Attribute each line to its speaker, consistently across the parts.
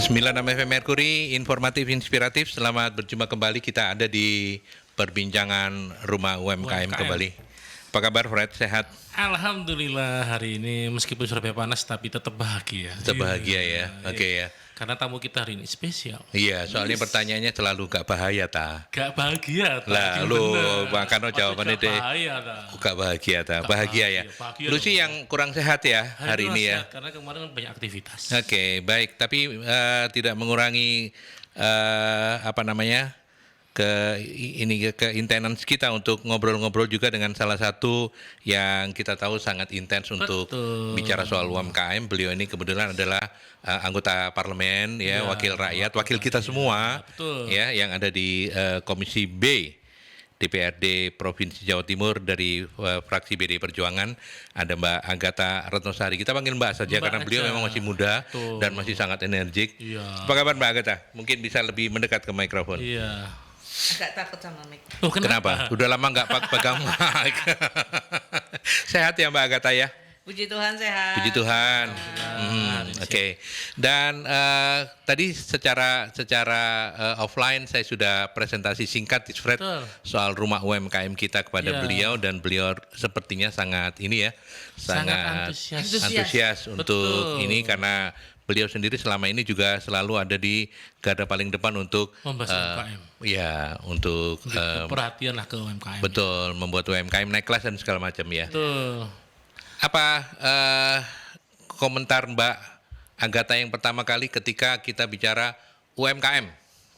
Speaker 1: 96 FM Mercury, informatif, inspiratif. Selamat berjumpa kembali. Kita ada di perbincangan Rumah UMKM kembali. Apa kabar Fred? Sehat?
Speaker 2: Alhamdulillah hari ini meskipun Surabaya panas tapi tetap bahagia.
Speaker 1: Tetap bahagia ya? Oke ya.
Speaker 2: Karena tamu kita hari ini spesial.
Speaker 1: Iya, soalnya pertanyaannya selalu gak bahaya ta?
Speaker 2: Gak bahagia ta?
Speaker 1: Lah, lu makanya jawabannya deh.
Speaker 2: Bahaya ta?
Speaker 1: Gak bahagia ta? Bahagia ya?
Speaker 2: Bahagia
Speaker 1: Lu sih yang kurang sehat ya hari ini ya?
Speaker 2: sehat, karena kemarin banyak aktivitas.
Speaker 1: Oke, baik. Tapi tidak mengurangi keintenan kita untuk ngobrol-ngobrol juga dengan salah satu yang kita tahu sangat intens untuk bicara soal UMKM. Beliau ini kebetulan adalah anggota parlemen ya, wakil rakyat, wakil kita semua ya yang ada di Komisi B DPRD Provinsi Jawa Timur dari fraksi BDI Perjuangan. Ada Mbak Agatha Ratnasari. Kita panggil Mbak saja karena beliau memang masih muda dan masih sangat energik. Apa kabar Mbak Agatha? Mungkin bisa lebih mendekat ke mikrofon.
Speaker 2: Iya.
Speaker 3: Agak takut sama mic.
Speaker 2: Oh, kenapa?
Speaker 1: Udah lama nggak pegang mic. Sehat ya Mbak Agatha ya?
Speaker 3: Puji Tuhan sehat.
Speaker 1: Puji Tuhan. Oke. Dan tadi secara offline saya sudah presentasi singkat di Fred soal rumah UMKM kita kepada beliau, dan beliau sepertinya sangat ini ya, sangat antusias untuk ini karena beliau sendiri selama ini juga selalu ada di garda paling depan untuk
Speaker 2: membahas UMKM.
Speaker 1: Ya, untuk
Speaker 2: perhatian lah ke UMKM.
Speaker 1: Betul, membuat UMKM naik kelas dan segala macam ya.
Speaker 2: Betul.
Speaker 1: Apa komentar Mbak Agatha yang pertama kali ketika kita bicara UMKM?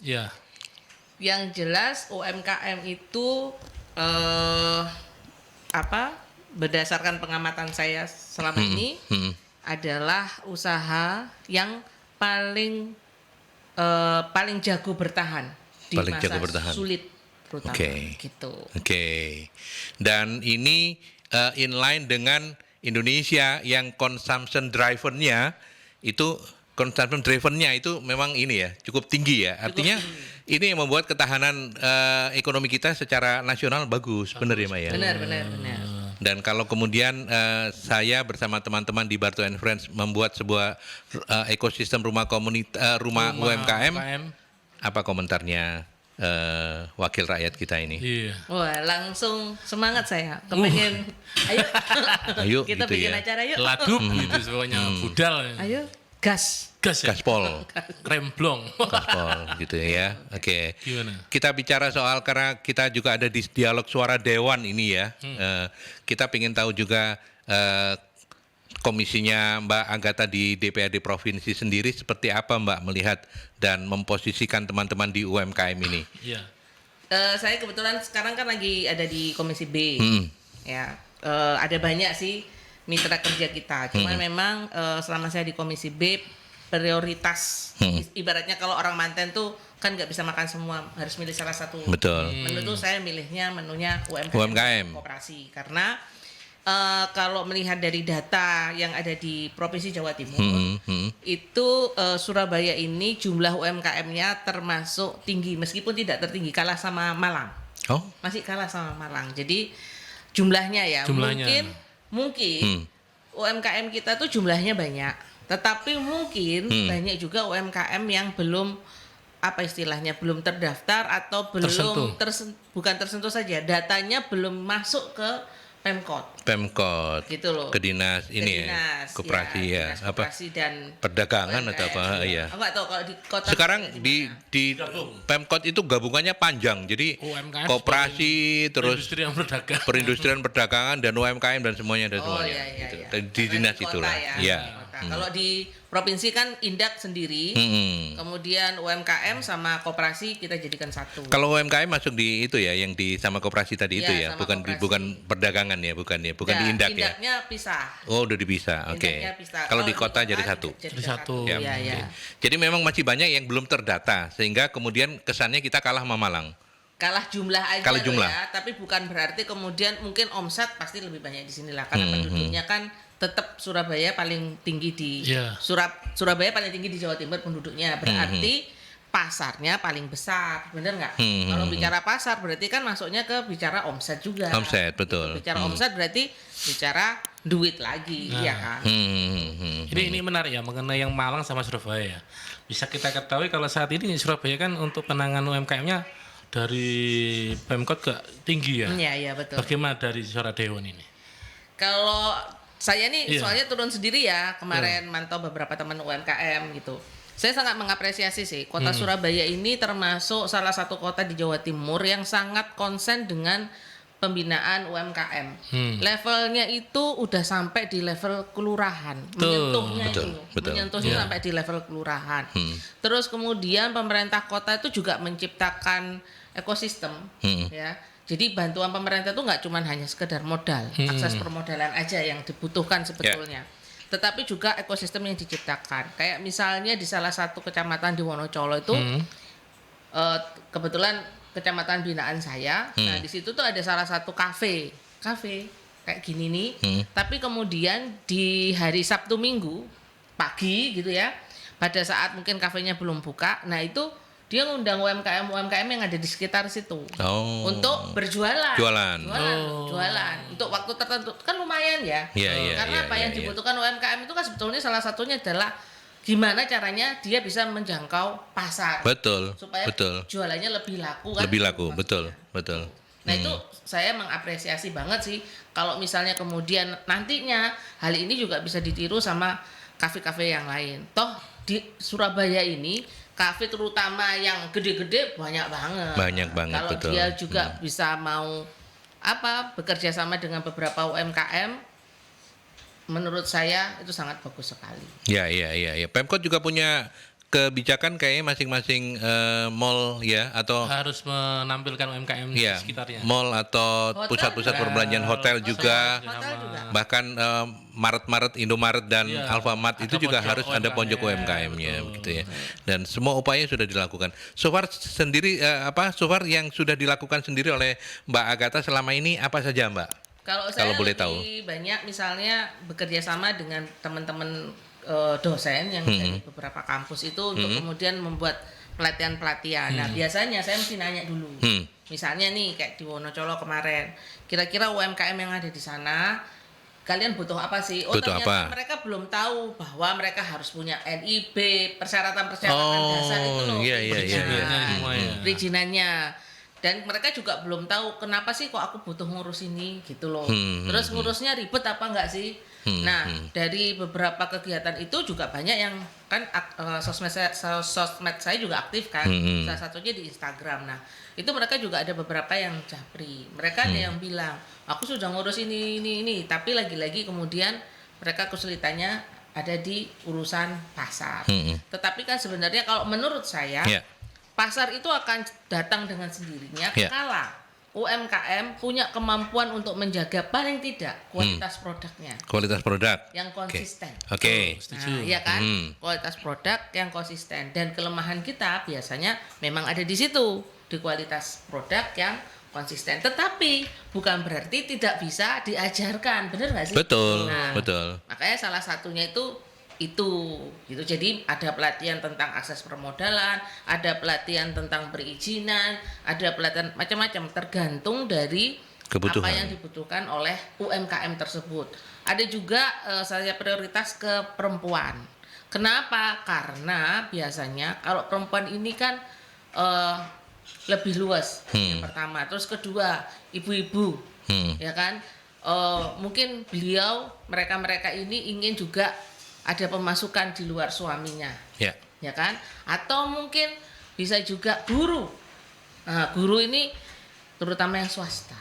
Speaker 2: Ya.
Speaker 3: Yang jelas UMKM itu berdasarkan pengamatan saya selama ini adalah usaha yang paling jago bertahan di masa sulit terutama gitu.
Speaker 1: Oke. Dan ini inline dengan Indonesia yang consumption driven-nya itu memang ini ya cukup tinggi ya. Artinya ini yang membuat ketahanan ekonomi kita secara nasional bagus, benar ya Maya?
Speaker 3: Benar.
Speaker 1: Dan kalau kemudian saya bersama teman-teman di Barto and Friends membuat sebuah ekosistem rumah UMKM, apa komentarnya wakil rakyat kita ini?
Speaker 2: Iya.
Speaker 3: Wah, langsung semangat saya. Kepengen ayo kita
Speaker 1: gitu
Speaker 3: bikin
Speaker 1: ya.
Speaker 3: acara yuk.
Speaker 2: Ladup gitu semuanya budal.
Speaker 3: Ayo gas.
Speaker 1: Gaspol.
Speaker 2: Remblong.
Speaker 1: Gaspol gitu ya. Oke.
Speaker 2: Gimana?
Speaker 1: Kita bicara soal, karena kita juga ada di dialog suara dewan ini ya. Kita ingin tahu juga komisinya Mbak Agatha di DPRD Provinsi sendiri seperti apa Mbak melihat dan memposisikan teman-teman di UMKM ini?
Speaker 2: Iya.
Speaker 3: Saya kebetulan sekarang kan lagi ada di Komisi B. Ya, ada banyak sih mitra kerja kita. Cuman memang selama saya di Komisi B prioritas, ibaratnya kalau orang manten tuh kan nggak bisa makan semua, harus milih salah satu.
Speaker 1: Betul.
Speaker 3: Menu tuh saya milihnya menunya
Speaker 1: UMKM.
Speaker 3: Koperasi, karena kalau melihat dari data yang ada di Provinsi Jawa Timur, itu Surabaya ini jumlah UMKM-nya termasuk tinggi, meskipun tidak tertinggi, kalah sama Malang.
Speaker 1: Oh?
Speaker 3: Masih kalah sama Malang. Jadi jumlahnya ya, mungkin UMKM kita tuh jumlahnya banyak, tetapi mungkin banyak juga UMKM yang belum belum terdaftar atau belum bukan tersentuh saja, datanya belum masuk ke Pemkot
Speaker 1: gitu loh, ke dinas koperasi ya,
Speaker 3: dinas koperasi dan
Speaker 1: perdagangan UMKM, atau apa ya.
Speaker 3: Enggak tahu kalau di kota.
Speaker 1: Sekarang di Pemkot itu gabungannya panjang, jadi
Speaker 2: UMKM,
Speaker 1: koperasi terus perindustrian perdagangan dan UMKM dan semuanya ada semuanya. Di dinas itulah.
Speaker 3: Kalau di provinsi kan Indak sendiri, kemudian UMKM sama koperasi kita jadikan satu.
Speaker 1: Kalau UMKM masuk di itu ya, yang di sama koperasi tadi itu ya, bukan perdagangan ya, bukan di Indak ya.
Speaker 3: Indaknya pisah.
Speaker 1: Oh, udah dipisah. Oke. Kalau di kota jadi satu.
Speaker 2: Jadi satu.
Speaker 1: Ya, jadi memang masih banyak yang belum terdata, sehingga kemudian kesannya kita kalah sama Malang.
Speaker 3: Kalah jumlah aja ya, tapi bukan berarti kemudian mungkin omset pasti lebih banyak di sini lah, karena penduduknya kan tetap Surabaya paling tinggi di Surabaya paling tinggi di Jawa Timur penduduknya, berarti pasarnya paling besar, bener nggak? Kalau bicara pasar berarti kan masuknya ke bicara omset juga.
Speaker 1: Omset, betul.
Speaker 3: Bicara omset berarti bicara duit lagi, ya kan.
Speaker 2: Ini menarik ya mengenai yang Malang sama Surabaya. Bisa kita ketahui kalau saat ini Surabaya kan untuk penanganan UMKM-nya dari Pemkot gak tinggi ya.
Speaker 3: Iya betul.
Speaker 2: Bagaimana dari suara Dewan ini?
Speaker 3: Kalau saya nih soalnya turun sendiri ya kemarin mantau beberapa teman UMKM gitu. Saya sangat mengapresiasi sih kota Surabaya ini termasuk salah satu kota di Jawa Timur yang sangat konsen dengan pembinaan UMKM. Levelnya itu udah sampai di level kelurahan, menyentuhnya menyentuhnya sampai di level kelurahan. Terus kemudian pemerintah kota itu juga menciptakan ekosistem, ya. Jadi bantuan pemerintah itu nggak cuma hanya sekedar modal, akses permodalan aja yang dibutuhkan sebetulnya. Tetapi juga ekosistem yang diciptakan. Kayak misalnya di salah satu kecamatan di Wonocolo itu kebetulan kecamatan binaan saya. Nah, di situ tuh ada salah satu kafe kayak gini nih. Tapi kemudian di hari Sabtu Minggu pagi gitu ya, pada saat mungkin kafenya belum buka, nah itu dia ngundang UMKM yang ada di sekitar situ untuk berjualan. Jualan untuk waktu tertentu kan lumayan ya. Karena apa yang dibutuhkan UMKM itu kan sebetulnya salah satunya adalah gimana caranya dia bisa menjangkau pasar. Supaya jualannya lebih laku kan.
Speaker 1: Betul.
Speaker 3: Nah, itu saya mengapresiasi banget sih kalau misalnya kemudian nantinya hal ini juga bisa ditiru sama kafe-kafe yang lain. Toh di Surabaya ini kafe terutama yang gede-gede banyak banget. Kalau
Speaker 1: betul.
Speaker 3: dia juga bisa mau bekerja sama dengan beberapa UMKM, menurut saya itu sangat bagus sekali.
Speaker 1: Ya. Pemkot juga punya kebijakan kayaknya masing-masing mall ya atau
Speaker 2: harus menampilkan UMKM di sekitarnya.
Speaker 1: Mall atau pusat-pusat perbelanjaan hotel juga. Bahkan Maret, Indomaret dan Alfamart itu juga harus ada pojok UMKM-nya begitu ya. Dan semua upaya sudah dilakukan. So far sendiri so far yang sudah dilakukan sendiri oleh Mbak Agatha selama ini apa saja, Mbak?
Speaker 3: Kalau saya
Speaker 1: boleh
Speaker 3: lebih
Speaker 1: tahu.
Speaker 3: banyak misalnya bekerja sama dengan teman-teman dosen yang dari beberapa kampus itu untuk kemudian membuat pelatihan-pelatihan. Nah, biasanya saya mesti nanya dulu. Misalnya nih kayak di Wonocolo kemarin, kira-kira UMKM yang ada di sana kalian butuh apa sih? Ternyata mereka belum tahu bahwa mereka harus punya NIB, persyaratan-persyaratan dasar itu loh. Perizinannya. Dan mereka juga belum tahu kenapa sih kok aku butuh ngurus ini gitu loh. Terus ngurusnya ribet apa enggak sih? Nah, dari beberapa kegiatan itu juga banyak yang kan sosmed saya juga aktif kan. Salah satunya di Instagram. Nah, itu mereka juga ada beberapa yang japri. Mereka ada yang bilang, aku sudah ngurus ini, tapi lagi-lagi kemudian mereka kesulitannya ada di urusan pasar. Tetapi kan sebenarnya kalau menurut saya pasar itu akan datang dengan sendirinya kala UMKM punya kemampuan untuk menjaga paling tidak kualitas produknya.
Speaker 1: Kualitas produk
Speaker 3: yang konsisten.
Speaker 1: Setuju.
Speaker 3: Iya kan? Kualitas produk yang konsisten dan kelemahan kita biasanya memang ada di situ, di kualitas produk yang konsisten. Tetapi bukan berarti tidak bisa diajarkan, benar nggak sih?
Speaker 1: Betul. Makanya
Speaker 3: salah satunya itu gitu. Jadi ada pelatihan tentang akses permodalan, ada pelatihan tentang perizinan, ada pelatihan macam-macam tergantung dari kebutuhan. Apa yang dibutuhkan oleh UMKM tersebut. Ada juga saya prioritas ke perempuan. Kenapa? Karena biasanya kalau perempuan ini kan lebih luas yang pertama. Terus kedua, ibu-ibu, ya kan? Mungkin mereka ini ingin juga ada pemasukan di luar suaminya, ya kan? Atau mungkin bisa juga guru. Nah, guru ini terutama yang swasta,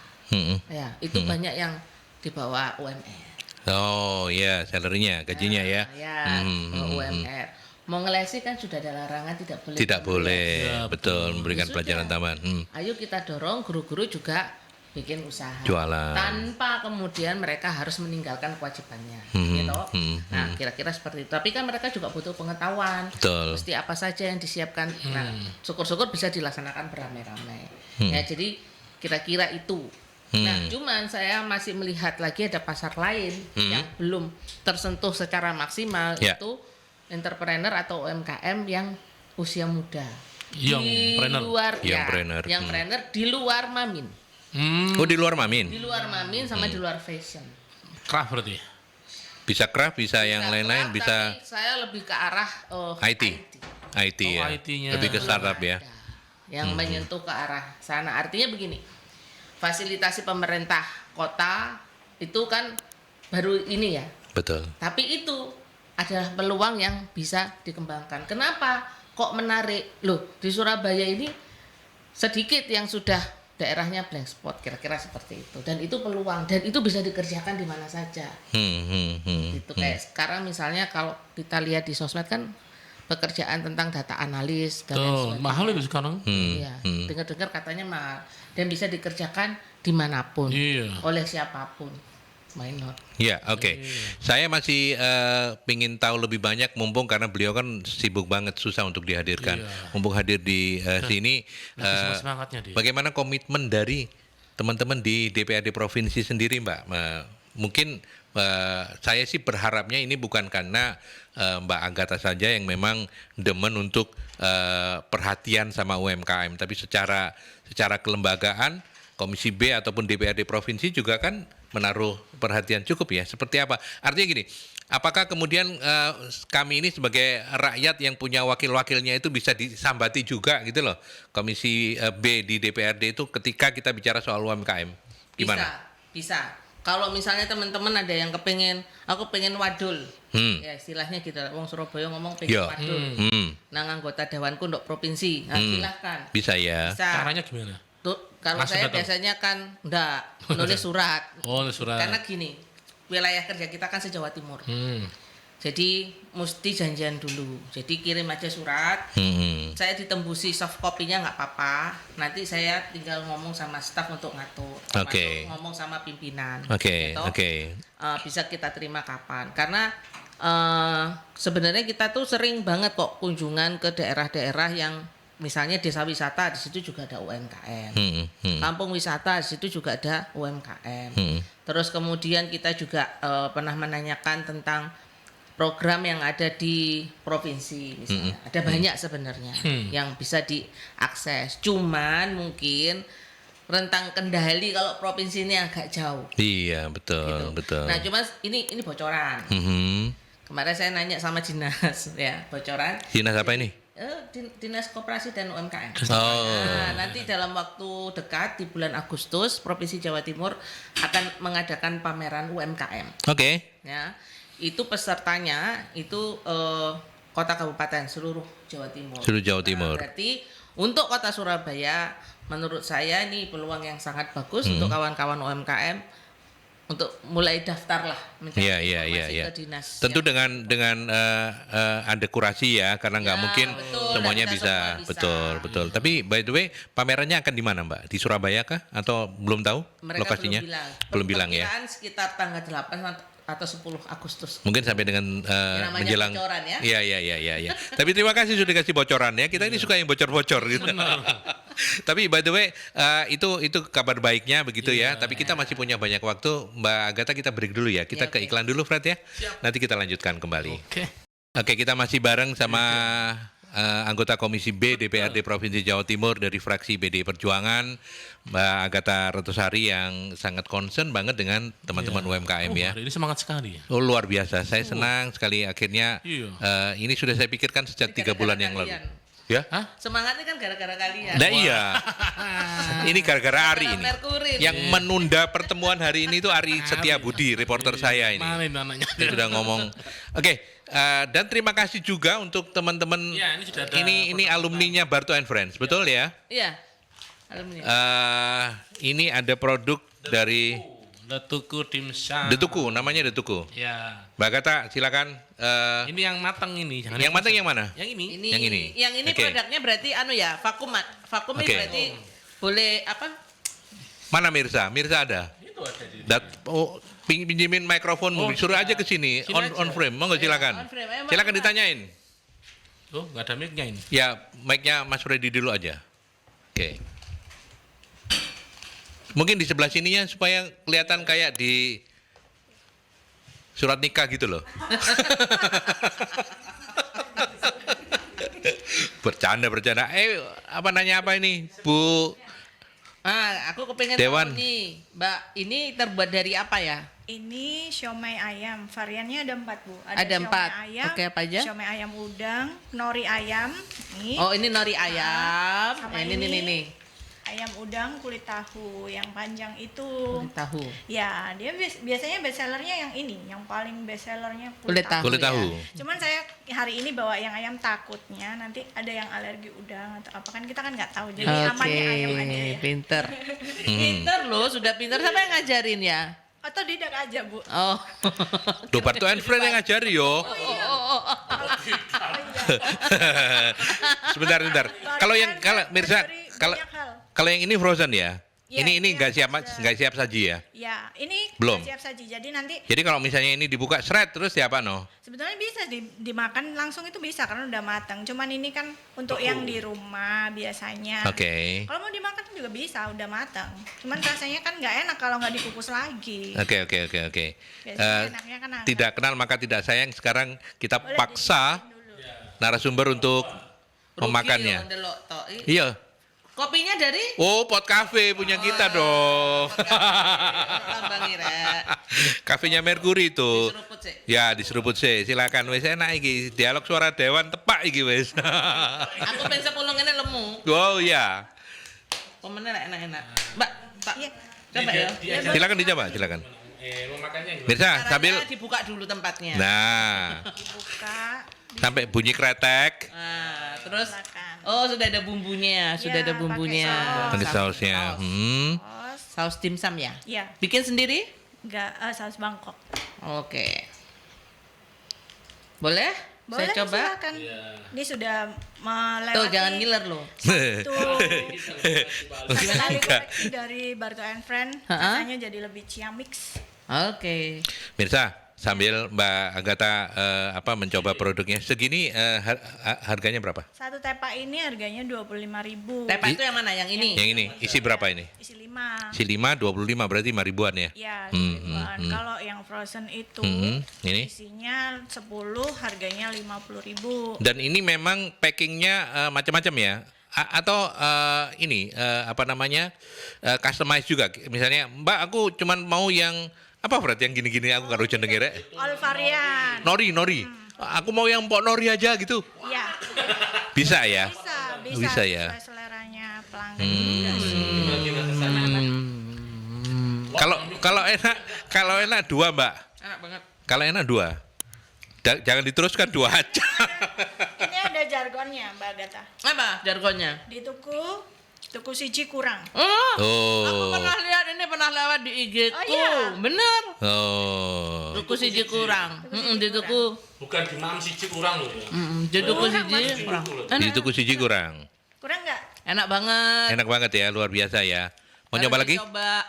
Speaker 3: ya itu banyak yang di bawah UMR.
Speaker 1: Oh ya, salary-nya, gajinya
Speaker 3: UMR. Mau ngelesi kan sudah ada larangan tidak boleh.
Speaker 1: Betul, memberikan pelajaran tambahan.
Speaker 3: Ayo kita dorong guru-guru juga bikin usaha
Speaker 1: jualan
Speaker 3: tanpa kemudian mereka harus meninggalkan kewajibannya gitu. Nah, kira-kira seperti itu. Tapi kan mereka juga butuh pengetahuan.
Speaker 1: Betul.
Speaker 3: Mesti apa saja yang disiapkan. Nah, syukur-syukur bisa dilaksanakan beramai-ramai. Ya, jadi kira-kira itu. Nah, cuman saya masih melihat lagi ada pasar lain yang belum tersentuh secara maksimal, itu entrepreneur atau UMKM yang usia muda. Yang di luar Mamin.
Speaker 1: Oh, di luar Mamin?
Speaker 3: Di luar Mamin sama di luar fashion.
Speaker 2: Craft berarti?
Speaker 1: Bisa craft, bisa yang lain-lain,
Speaker 3: craft,
Speaker 1: bisa
Speaker 3: tapi saya lebih ke arah
Speaker 1: IT. IT
Speaker 2: Oh,
Speaker 1: ya.
Speaker 2: IT-nya.
Speaker 1: Lebih ke startup ya.
Speaker 3: Yang menyentuh ke arah sana. Artinya begini, fasilitasi pemerintah kota itu kan baru ini ya.
Speaker 1: Betul.
Speaker 3: Tapi itu adalah peluang yang bisa dikembangkan. Kenapa kok menarik? Loh, di Surabaya ini sedikit yang sudah daerahnya blank spot, kira-kira seperti itu. Dan itu peluang, dan itu bisa dikerjakan di mana saja. Gitu. Kayak sekarang misalnya kalau kita lihat di sosmed kan pekerjaan tentang data analis dan lain
Speaker 2: Tuh,
Speaker 3: sebagainya.
Speaker 2: mahal itu sekarang.
Speaker 3: Iya, dengar-dengar katanya mahal dan bisa dikerjakan dimanapun,
Speaker 2: Iya.
Speaker 3: oleh siapapun. Why not?
Speaker 1: Ya, oke. Saya masih pingin tahu lebih banyak, mumpung karena beliau kan sibuk banget, susah untuk dihadirkan.
Speaker 2: Iya.
Speaker 1: Mumpung hadir di sini,
Speaker 2: Lagi semangatnya dia.
Speaker 1: bagaimana komitmen dari teman-teman di DPRD provinsi sendiri, Mbak? Mungkin saya sih berharapnya ini bukan karena Mbak Agatha saja yang memang demen untuk perhatian sama UMKM, tapi secara kelembagaan Komisi B ataupun DPRD provinsi juga kan menaruh perhatian cukup ya. Seperti apa? Artinya gini, apakah kemudian kami ini sebagai rakyat yang punya wakil-wakilnya itu bisa disambati juga gitu loh, Komisi B di DPRD itu ketika kita bicara soal UMKM? Gimana?
Speaker 3: Bisa. Kalau misalnya teman-teman ada yang aku pengen wadul, ya istilahnya gitu. Wong Surabaya ngomong pengen
Speaker 1: Yo.
Speaker 3: wadul. Nang anggota dewanku untuk provinsi, nah, silahkan.
Speaker 1: Bisa ya.
Speaker 3: Bisa.
Speaker 2: Caranya gimana?
Speaker 3: Tuh, kalau
Speaker 2: Maksudnya
Speaker 3: saya
Speaker 2: tuh?
Speaker 3: biasanya kan enggak nulis surat.
Speaker 2: Oh, surat.
Speaker 3: Karena gini, wilayah kerja kita kan se-Jawa Timur. Jadi mesti janjian dulu. Jadi kirim aja surat. Saya ditembusi soft copy-nya nggak apa-apa. Nanti saya tinggal ngomong sama staf untuk ngatur. Termasuk
Speaker 1: Oke.
Speaker 3: ngomong sama pimpinan.
Speaker 1: Oke,
Speaker 3: Gitu.
Speaker 1: oke.
Speaker 3: Bisa kita terima kapan? Karena sebenarnya kita tuh sering banget kok kunjungan ke daerah-daerah yang misalnya desa wisata, di situ juga ada UMKM. Kampung wisata, di situ juga ada UMKM. Terus kemudian kita juga pernah menanyakan tentang program yang ada di provinsi misalnya. Ada banyak sebenarnya yang bisa diakses. Cuman mungkin rentang kendali kalau provinsi ini agak jauh.
Speaker 1: Iya, betul,
Speaker 3: Gitu.
Speaker 1: betul.
Speaker 3: Nah, cuma ini bocoran. Kemarin saya nanya sama dinas ya, bocoran.
Speaker 1: Dinas apa ini?
Speaker 3: Dinas Koperasi dan UMKM.
Speaker 1: Oh.
Speaker 3: Nah, nanti dalam waktu dekat di bulan Agustus Provinsi Jawa Timur akan mengadakan pameran UMKM.
Speaker 1: Oke.
Speaker 3: Ya, itu pesertanya itu kota kabupaten seluruh Jawa Timur.
Speaker 1: Seluruh Jawa Timur.
Speaker 3: Berarti untuk kota Surabaya, menurut saya ini peluang yang sangat bagus untuk kawan-kawan UMKM untuk mulai daftar lah mencari informasi ke dinas.
Speaker 1: Tentu
Speaker 3: yang
Speaker 1: dengan ada kurasi ya, karena nggak
Speaker 3: Ya,
Speaker 1: mungkin
Speaker 3: betul,
Speaker 1: semuanya
Speaker 3: nggak
Speaker 1: bisa.
Speaker 3: semua bisa.
Speaker 1: Betul. Tapi by the way, pamerannya akan di mana, Mbak? Di Surabaya kah? Atau belum tahu
Speaker 3: mereka
Speaker 1: lokasinya?
Speaker 3: belum
Speaker 1: bilang ya.
Speaker 3: Perkiraan sekitar tanggal 8 atau 10 Agustus.
Speaker 1: Mungkin sampai dengan
Speaker 3: namanya
Speaker 1: menjelang.
Speaker 3: bocoran ya.
Speaker 1: Iya. Tapi terima kasih sudah kasih bocoran ya. Kita ini suka yang bocor-bocor gitu. Tapi by the way, itu kabar baiknya begitu ya. Tapi kita masih punya banyak waktu. Mbak Agatha, kita break dulu ya. Kita
Speaker 3: Ya,
Speaker 1: ke
Speaker 3: oke.
Speaker 1: iklan dulu, Fred ya. Nanti kita lanjutkan kembali.
Speaker 2: Oke.
Speaker 1: Oke, kita masih bareng sama anggota Komisi B DPRD Provinsi Jawa Timur dari fraksi BDI Perjuangan, Mbak Agatha Retosari yang sangat concern banget dengan teman-teman UMKM ya.
Speaker 2: Hari ini semangat sekali.
Speaker 1: Oh, luar biasa. Saya senang sekali akhirnya
Speaker 2: Iya.
Speaker 1: ini sudah saya pikirkan sejak 3 bulan yang lalu.
Speaker 3: Kalian.
Speaker 1: Ya?
Speaker 2: Hah?
Speaker 3: Semangatnya kan gara-gara kalian.
Speaker 1: Nah iya. Ini gara-gara Ari ini.
Speaker 3: Merkurin.
Speaker 1: Yang menunda pertemuan hari ini itu Ari Setiabudi, reporter saya ini.
Speaker 2: Mana ini anaknya?
Speaker 1: Dia sudah ngomong. Oke, dan terima kasih juga untuk teman-teman.
Speaker 2: Ya, ini sudah ada
Speaker 1: Ini alumninya Barto and Friends, betul ya?
Speaker 3: Iya. Alumni.
Speaker 1: Ini ada produk dari
Speaker 2: Detuku dimsum.
Speaker 1: Detuku, namanya Detuku.
Speaker 2: Ya.
Speaker 1: Mbak Agatha, silakan.
Speaker 2: Ini yang matang ini. Jangan
Speaker 1: Yang matang yang mana?
Speaker 2: Yang ini.
Speaker 3: Ini,
Speaker 1: yang ini.
Speaker 3: Yang ini
Speaker 1: Oke.
Speaker 3: produknya berarti vakum ini
Speaker 1: Oke.
Speaker 3: berarti boleh apa?
Speaker 1: Mana Mirza? Mirza ada?
Speaker 2: Itu ada di.
Speaker 1: Pinjemin mikrofonmu, suruh aja ke sini,
Speaker 2: Sini aja.
Speaker 1: on frame, monggo silakan.
Speaker 3: on frame. Ayo,
Speaker 1: Silakan
Speaker 3: Mas.
Speaker 1: ditanyain.
Speaker 2: Oh, nggak ada mic-nya ini.
Speaker 1: Ya, mic-nya Mas Freddy dulu aja. Oke. Mungkin di sebelah sininya supaya kelihatan kayak di surat nikah gitu loh. Bercanda. Apa nanya apa ini? Bu
Speaker 3: Aku kepengen
Speaker 1: Dewan.
Speaker 3: tahu nih, Mbak, ini terbuat dari apa ya?
Speaker 4: Ini siomay ayam, variannya ada 4 Bu.
Speaker 3: Ada 4.
Speaker 4: siomay ayam,
Speaker 3: Oke, apa aja?
Speaker 4: siomay ayam udang, nori ayam, nih.
Speaker 3: Oh, ini nori ayam.
Speaker 4: sama
Speaker 3: ini nih.
Speaker 4: ayam udang kulit tahu yang panjang itu.
Speaker 3: Kulit tahu.
Speaker 4: Ya, dia biasanya best sellernya yang ini, yang paling best sellernya
Speaker 3: Kulit tahu.
Speaker 1: Kulit tahu.
Speaker 4: Cuman saya hari ini bawa yang ayam, takutnya nanti ada yang alergi udang atau apa, kan kita kan nggak tahu. Jadi amannya ayam aja ya.
Speaker 3: Pinter. Pinter loh, sudah pinter. Siapa yang ngajarin ya?
Speaker 4: Atau tidak aja Bu.
Speaker 3: Oh.
Speaker 1: Dobarto and Friend yang ngajari yo. Sebentar. Kalau yang Mirsa, kalau yang ini frozen ya.
Speaker 4: Ya,
Speaker 1: ini
Speaker 4: iya,
Speaker 1: nggak siap saji ya.
Speaker 4: Ya, ini
Speaker 1: Belum.
Speaker 4: siap saji. Jadi nanti
Speaker 1: Jadi kalau misalnya ini dibuka seret terus ya apa no?
Speaker 4: sebetulnya bisa dimakan langsung, itu bisa karena udah matang. Cuman ini kan untuk yang di rumah biasanya.
Speaker 1: Oke.
Speaker 4: Kalau mau dimakan juga bisa, udah matang. Cuman rasanya kan nggak enak kalau nggak dikukus lagi.
Speaker 1: Oke.
Speaker 4: Biasanya enaknya kan hangat.
Speaker 1: Tidak kenal maka tidak sayang. Sekarang kita
Speaker 4: Boleh
Speaker 1: paksa
Speaker 4: dulu.
Speaker 1: narasumber untuk memakannya.
Speaker 3: Rugi, ndelok tok.
Speaker 1: Iya.
Speaker 3: Kopinya dari
Speaker 1: Oh, Pot Cafe punya kita dong.
Speaker 3: Tambang Ira.
Speaker 1: Kafenya Mercury itu.
Speaker 3: Diseruput sih.
Speaker 1: Ya, diseruput sih. Silakan wis enak iki. Dialog suara dewan tepak iki wis.
Speaker 3: Aku pengen sepuluh ngene lemu.
Speaker 1: Oh iya.
Speaker 3: Pemennya enak-enak. Mbak, Pak.
Speaker 4: Iya.
Speaker 3: Coba ya.
Speaker 1: Silakan dicoba, silakan.
Speaker 2: Memakannya gimana?
Speaker 1: Mirsa,
Speaker 3: Caranya
Speaker 1: sambil
Speaker 3: dibuka dulu tempatnya.
Speaker 1: nah,
Speaker 4: Dibuka.
Speaker 1: sampai bunyi kretek.
Speaker 3: Nah, terus
Speaker 4: Silakan.
Speaker 3: oh sudah ada bumbunya, sudah
Speaker 4: Ya,
Speaker 3: ada bumbunya.
Speaker 1: Pakai sausnya.
Speaker 4: Saus.
Speaker 3: Saus dimsum ya?
Speaker 4: Iya.
Speaker 3: Bikin sendiri?
Speaker 4: Enggak, saus Bangkok.
Speaker 3: Oke. Boleh?
Speaker 4: Boleh,
Speaker 3: Saya coba.
Speaker 4: silakan. Ini sudah melewati
Speaker 3: Tuh, jangan ngiler loh.
Speaker 4: satu kali
Speaker 1: Enggak.
Speaker 4: koleksi dari Barto and Friend.
Speaker 3: Ha-ha.
Speaker 4: Rasanya jadi lebih ciamix.
Speaker 3: Oke.
Speaker 1: Mirsa, sambil Mbak Agatha mencoba produknya. Segini harganya berapa?
Speaker 4: Satu tepa ini harganya 25.000.
Speaker 3: Tepa itu yang mana? Yang ini?
Speaker 1: Yang ini isi berapa ini?
Speaker 4: Isi 5.
Speaker 1: Isi 5 25 berarti 5 ribuan ya.
Speaker 4: Ya,
Speaker 1: Hmm,
Speaker 4: ribuan. Kalau yang frozen itu
Speaker 1: Ini.
Speaker 4: isinya 10, harganya 50.000.
Speaker 1: Dan ini memang packingnya macam-macam ya. Atau customize juga. Misalnya, Mbak aku cuman mau yang apa berarti yang gini-gini aku karo jenenge rek.
Speaker 4: All varian.
Speaker 1: Nori. Aku mau yang pok nori aja gitu.
Speaker 4: Iya.
Speaker 1: Bisa ya?
Speaker 4: Bisa
Speaker 1: ya.
Speaker 4: sesuai seleranya pelanggan juga sih.
Speaker 1: Kalau enak 2, Mbak.
Speaker 3: Enak banget.
Speaker 1: Kalau enak 2. Jangan diteruskan 2 aja.
Speaker 4: Ini ada jargonnya, Mbak Agatha.
Speaker 3: Apa jargonnya?
Speaker 4: Di tuku siji kurang.
Speaker 3: Aku pernah lihat ini, pernah lewat di IG ku.
Speaker 4: Oh, iya.
Speaker 3: Bener.
Speaker 1: Oh.
Speaker 3: Tuku siji kurang. Di tuku.
Speaker 2: Bukan di mam siji kurang loh ya.
Speaker 3: Di tuku siji kurang.
Speaker 1: Di tuku siji kurang.
Speaker 4: Kurang nggak?
Speaker 3: Enak banget.
Speaker 1: Enak banget ya, luar biasa ya. Mau nyoba lagi?
Speaker 3: Coba.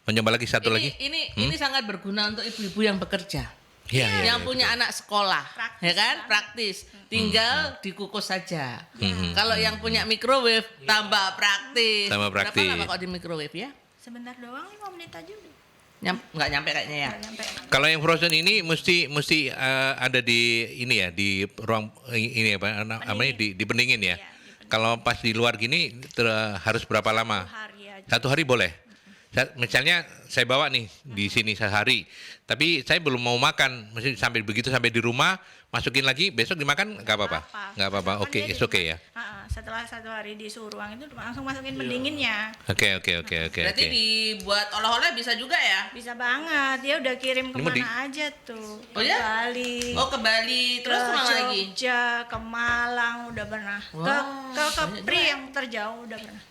Speaker 1: Mau nyoba lagi satu lagi?
Speaker 3: Ini sangat berguna untuk ibu-ibu yang bekerja.
Speaker 1: Iya,
Speaker 3: Yang punya anak sekolah,
Speaker 4: Praktis,
Speaker 3: ya kan?
Speaker 4: kan?
Speaker 3: Praktis. Tinggal dikukus saja. Kalau yang punya microwave tambah praktis.
Speaker 1: Tambah praktis.
Speaker 3: Berapa lama kok di microwave ya?
Speaker 4: Sebentar doang, 5 menit aja udah.
Speaker 3: Nggak nyampe kayaknya ya.
Speaker 4: Nggak nyampe.
Speaker 1: Kalau yang frozen ini mesti ada di ini ya, di ruang ini apa namanya di pendingin ya.
Speaker 4: Iya, dipendingin.
Speaker 1: Kalau pas di luar gini harus berapa lama?
Speaker 4: 1 hari aja.
Speaker 1: 1 hari boleh. Misalnya saya bawa nih di sini sehari, tapi saya belum mau makan, mesti sampai di rumah masukin lagi, besok dimakan nggak apa-apa, nggak apa-apa.
Speaker 4: Kan
Speaker 1: Oke,
Speaker 4: dia
Speaker 1: it's okay ya.
Speaker 4: Setelah 1 hari di suhu ruang itu langsung masukin pendinginnya.
Speaker 1: Oke.
Speaker 3: Berarti dibuat oleh-oleh bisa juga ya?
Speaker 4: Bisa banget, dia udah kirim
Speaker 1: Ini mau
Speaker 4: kemana aja tuh.
Speaker 3: Oh ya?
Speaker 4: Ke Bali.
Speaker 3: Oh, ke Bali, terus
Speaker 4: ke
Speaker 3: kemana lagi?
Speaker 4: Jogja, ke Malang udah pernah.
Speaker 3: Wah,
Speaker 4: Ke Kepri yang terjauh udah pernah.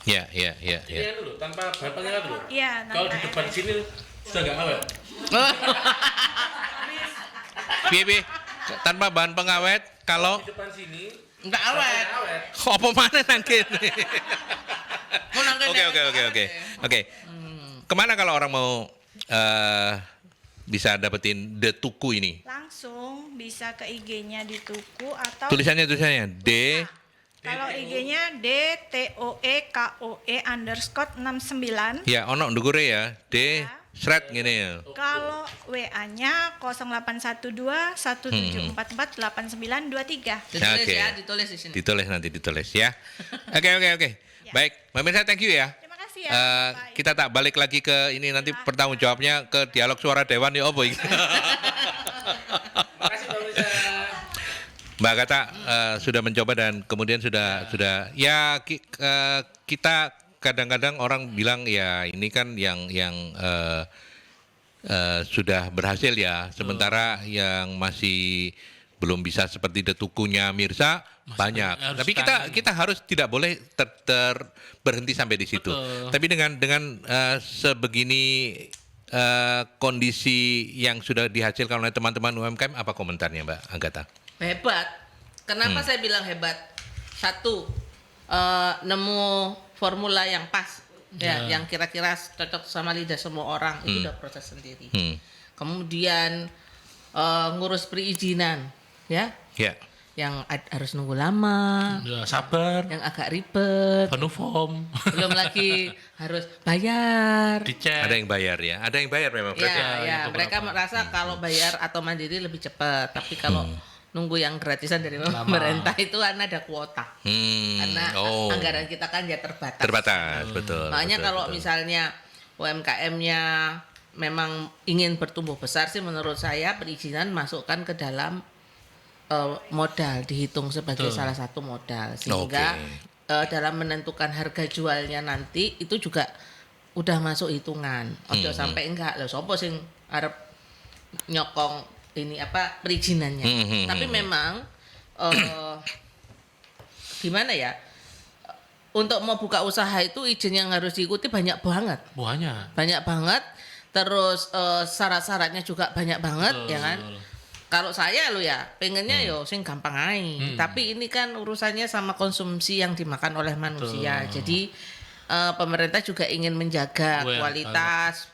Speaker 1: Ya.
Speaker 2: Ini dulu, tanpa bahan pengawet dulu.
Speaker 4: Iya,
Speaker 2: Kalau di
Speaker 4: tanpa
Speaker 2: depan sini sudah nggak awet.
Speaker 1: Piye tanpa bahan pengawet kalau
Speaker 2: Di depan sini
Speaker 3: Enggak awet.
Speaker 2: awet.
Speaker 1: apa mana nang kene?
Speaker 3: Mau nangkep
Speaker 1: Oke. Kemana kalau orang mau bisa dapetin The Tuku ini?
Speaker 4: langsung bisa ke IG-nya di Tuku atau
Speaker 1: Tulisannya D.
Speaker 4: kalau IG-nya DTOEKOE_69.
Speaker 1: Ya, ono ndukure ya. D Sret gini ya.
Speaker 4: Kalau WA-nya 0812 1744 8923.
Speaker 3: Ditulis
Speaker 1: Oke.
Speaker 3: ya, ditulis di sini.
Speaker 1: Ditulis ya. Oke. Baik, Mbak Mirza, thank you ya.
Speaker 4: Terima kasih ya. Bapak.
Speaker 1: Kita tak balik lagi ke ini nanti pertanggung jawabnya ke dialog suara dewan ya apa iki. Mbak Agatha sudah mencoba dan kemudian sudah ya kita kadang-kadang orang bilang ya ini kan yang sudah berhasil ya, sementara yang masih belum bisa seperti detukunya Mirza banyak. Tapi kita harus tidak boleh berhenti sampai di situ.
Speaker 2: Betul.
Speaker 1: Tapi dengan sebegini kondisi yang sudah dihasilkan oleh teman-teman UMKM, apa komentarnya Mbak Agatha?
Speaker 3: Hebat. Kenapa saya bilang hebat? Satu, nemu formula yang pas, ya, yang kira-kira cocok sama lidah semua orang, itu udah proses sendiri. Kemudian ngurus perizinan, ya, yang harus nunggu lama,
Speaker 2: Ya, sabar.
Speaker 3: yang agak ribet,
Speaker 2: Penuh form.
Speaker 3: belum lagi harus bayar.
Speaker 2: Dicek.
Speaker 1: Ada yang bayar ya, ada yang bayar memang. Fred, ya?
Speaker 3: Ya, mereka merasa kalau bayar atau mandiri lebih cepat, tapi kalau nunggu yang gratisan dari pemerintah itu kan ada kuota. Karena anggaran kita kan ya terbatas.
Speaker 1: Terbatas, betul.
Speaker 3: Makanya
Speaker 1: betul,
Speaker 3: kalau
Speaker 1: betul.
Speaker 3: misalnya UMKM-nya memang ingin bertumbuh besar sih, menurut saya perizinan masukkan ke dalam modal, dihitung sebagai salah satu modal, sehingga dalam menentukan harga jualnya nanti itu juga udah masuk hitungan. Ojo sampai enggak lho sopo sing arep nyokong ini apa perizinannya. Tapi memang gimana ya? Untuk mau buka usaha itu izin yang harus diikuti banyak banget. Banyak banget. Terus syarat-syaratnya juga banyak banget.
Speaker 2: Betul.
Speaker 3: Ya kan? Kalau saya lo ya pengennya yo sing gampang aja. Tapi ini kan urusannya sama konsumsi yang dimakan oleh manusia. Jadi pemerintah juga ingin menjaga kualitas,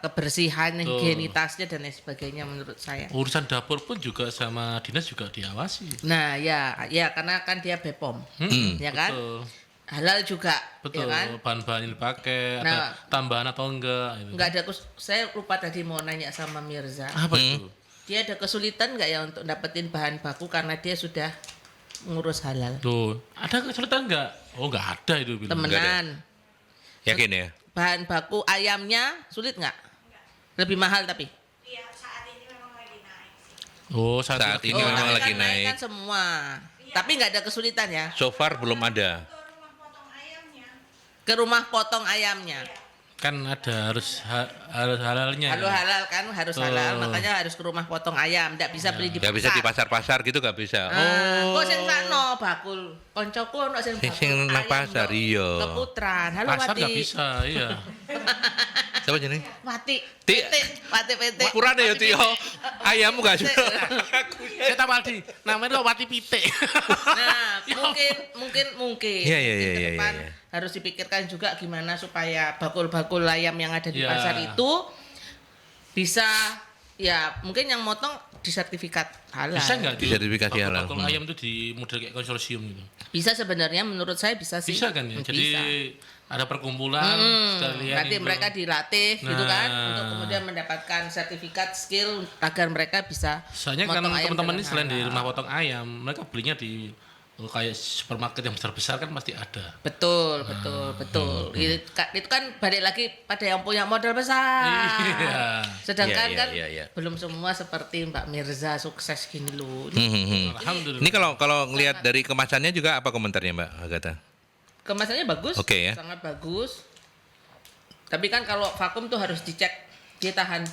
Speaker 3: kebersihan, higienitasnya dan lain sebagainya menurut saya.
Speaker 2: Urusan dapur pun juga sama dinas juga diawasi.
Speaker 3: Nah, ya karena kan dia BPOM. Ya kan?
Speaker 2: Betul.
Speaker 3: Halal juga,
Speaker 2: Betul,
Speaker 3: ya kan?
Speaker 2: bahan-bahan yang dipakai,
Speaker 3: Nah,
Speaker 2: ada tambahan atau enggak. Gitu.
Speaker 3: Enggak ada saya lupa tadi mau nanya sama Mirza.
Speaker 2: Apa itu?
Speaker 3: Dia ada kesulitan nggak ya untuk dapetin bahan baku karena dia sudah ngurus halal?
Speaker 2: Tuh, ada kesulitan enggak? Oh, enggak ada itu. bilang.
Speaker 3: Temenan.
Speaker 1: Yakin ya?
Speaker 3: Bahan baku ayamnya sulit nggak? Lebih mahal tapi.
Speaker 4: Iya, saat ini memang lagi naik sih.
Speaker 2: Oh, saat
Speaker 1: ini
Speaker 3: Oh,
Speaker 1: memang
Speaker 3: tapi
Speaker 1: lagi
Speaker 3: kan
Speaker 1: naik.
Speaker 3: kan semua. Tapi nggak ada kesulitan ya?
Speaker 1: So far belum ada.
Speaker 4: Ke rumah potong ayamnya.
Speaker 3: Ke rumah potong ayamnya.
Speaker 2: kan ada harus halalnya.
Speaker 3: Halal kan harus halal, makanya harus ke rumah potong ayam, tidak bisa beli di
Speaker 1: Gak bisa di pasar-pasar gitu, gak bisa.
Speaker 3: Kok sing sakno bakul. Koncoku ono sing bakul.
Speaker 1: Sing nang pasar, iya.
Speaker 3: Keputran. Halo
Speaker 2: Pasar
Speaker 3: Wati.
Speaker 2: nggak bisa, iya.
Speaker 1: Siapa jenenge?
Speaker 3: Wati.
Speaker 1: Ti-
Speaker 3: Wati PT.
Speaker 1: Kurane ya Tio. Ayammu gak suka.
Speaker 2: Saya tahu Wati, namanya Wati Pitik.
Speaker 3: Nah, mungkin
Speaker 1: Iya,
Speaker 3: di
Speaker 1: iya.
Speaker 3: depan harus dipikirkan juga gimana supaya bakul-bakul ayam yang ada di
Speaker 2: Iya.
Speaker 3: pasar itu bisa ya mungkin yang motong disertifikat halal.
Speaker 2: Bisa nggak?
Speaker 1: Disertifikasi halal.
Speaker 2: Bakul ayam itu di model kayak konsorsium gitu.
Speaker 3: Bisa sebenarnya menurut saya bisa sih.
Speaker 2: Bisa kan ya? Jadi
Speaker 3: Bisa.
Speaker 2: ada perkumpulan sekalian
Speaker 3: Nanti
Speaker 2: itu.
Speaker 3: mereka dilatih gitu kan
Speaker 2: Nah.
Speaker 3: untuk kemudian mendapatkan sertifikat skill agar mereka bisa
Speaker 2: Soalnya kan
Speaker 3: motong ayam
Speaker 2: teman-teman ini
Speaker 3: dengan
Speaker 2: selain di
Speaker 3: halal.
Speaker 2: rumah potong ayam, mereka belinya di kayak supermarket yang besar-besar kan pasti ada.
Speaker 3: Betul. Itu kan balik lagi pada yang punya modal besar.
Speaker 2: Iya.
Speaker 3: Sedangkan
Speaker 1: Iya,
Speaker 3: kan
Speaker 1: iya.
Speaker 3: belum semua seperti Mbak Mirza sukses gini loh.
Speaker 2: Alhamdulillah.
Speaker 1: Ini kalau ngelihat dari kemasannya juga apa komentarnya Mbak Agatha?
Speaker 3: Kemasannya bagus,
Speaker 1: Oke, ya.
Speaker 3: sangat bagus. Tapi kan kalau vakum tuh harus dicek dia tahan,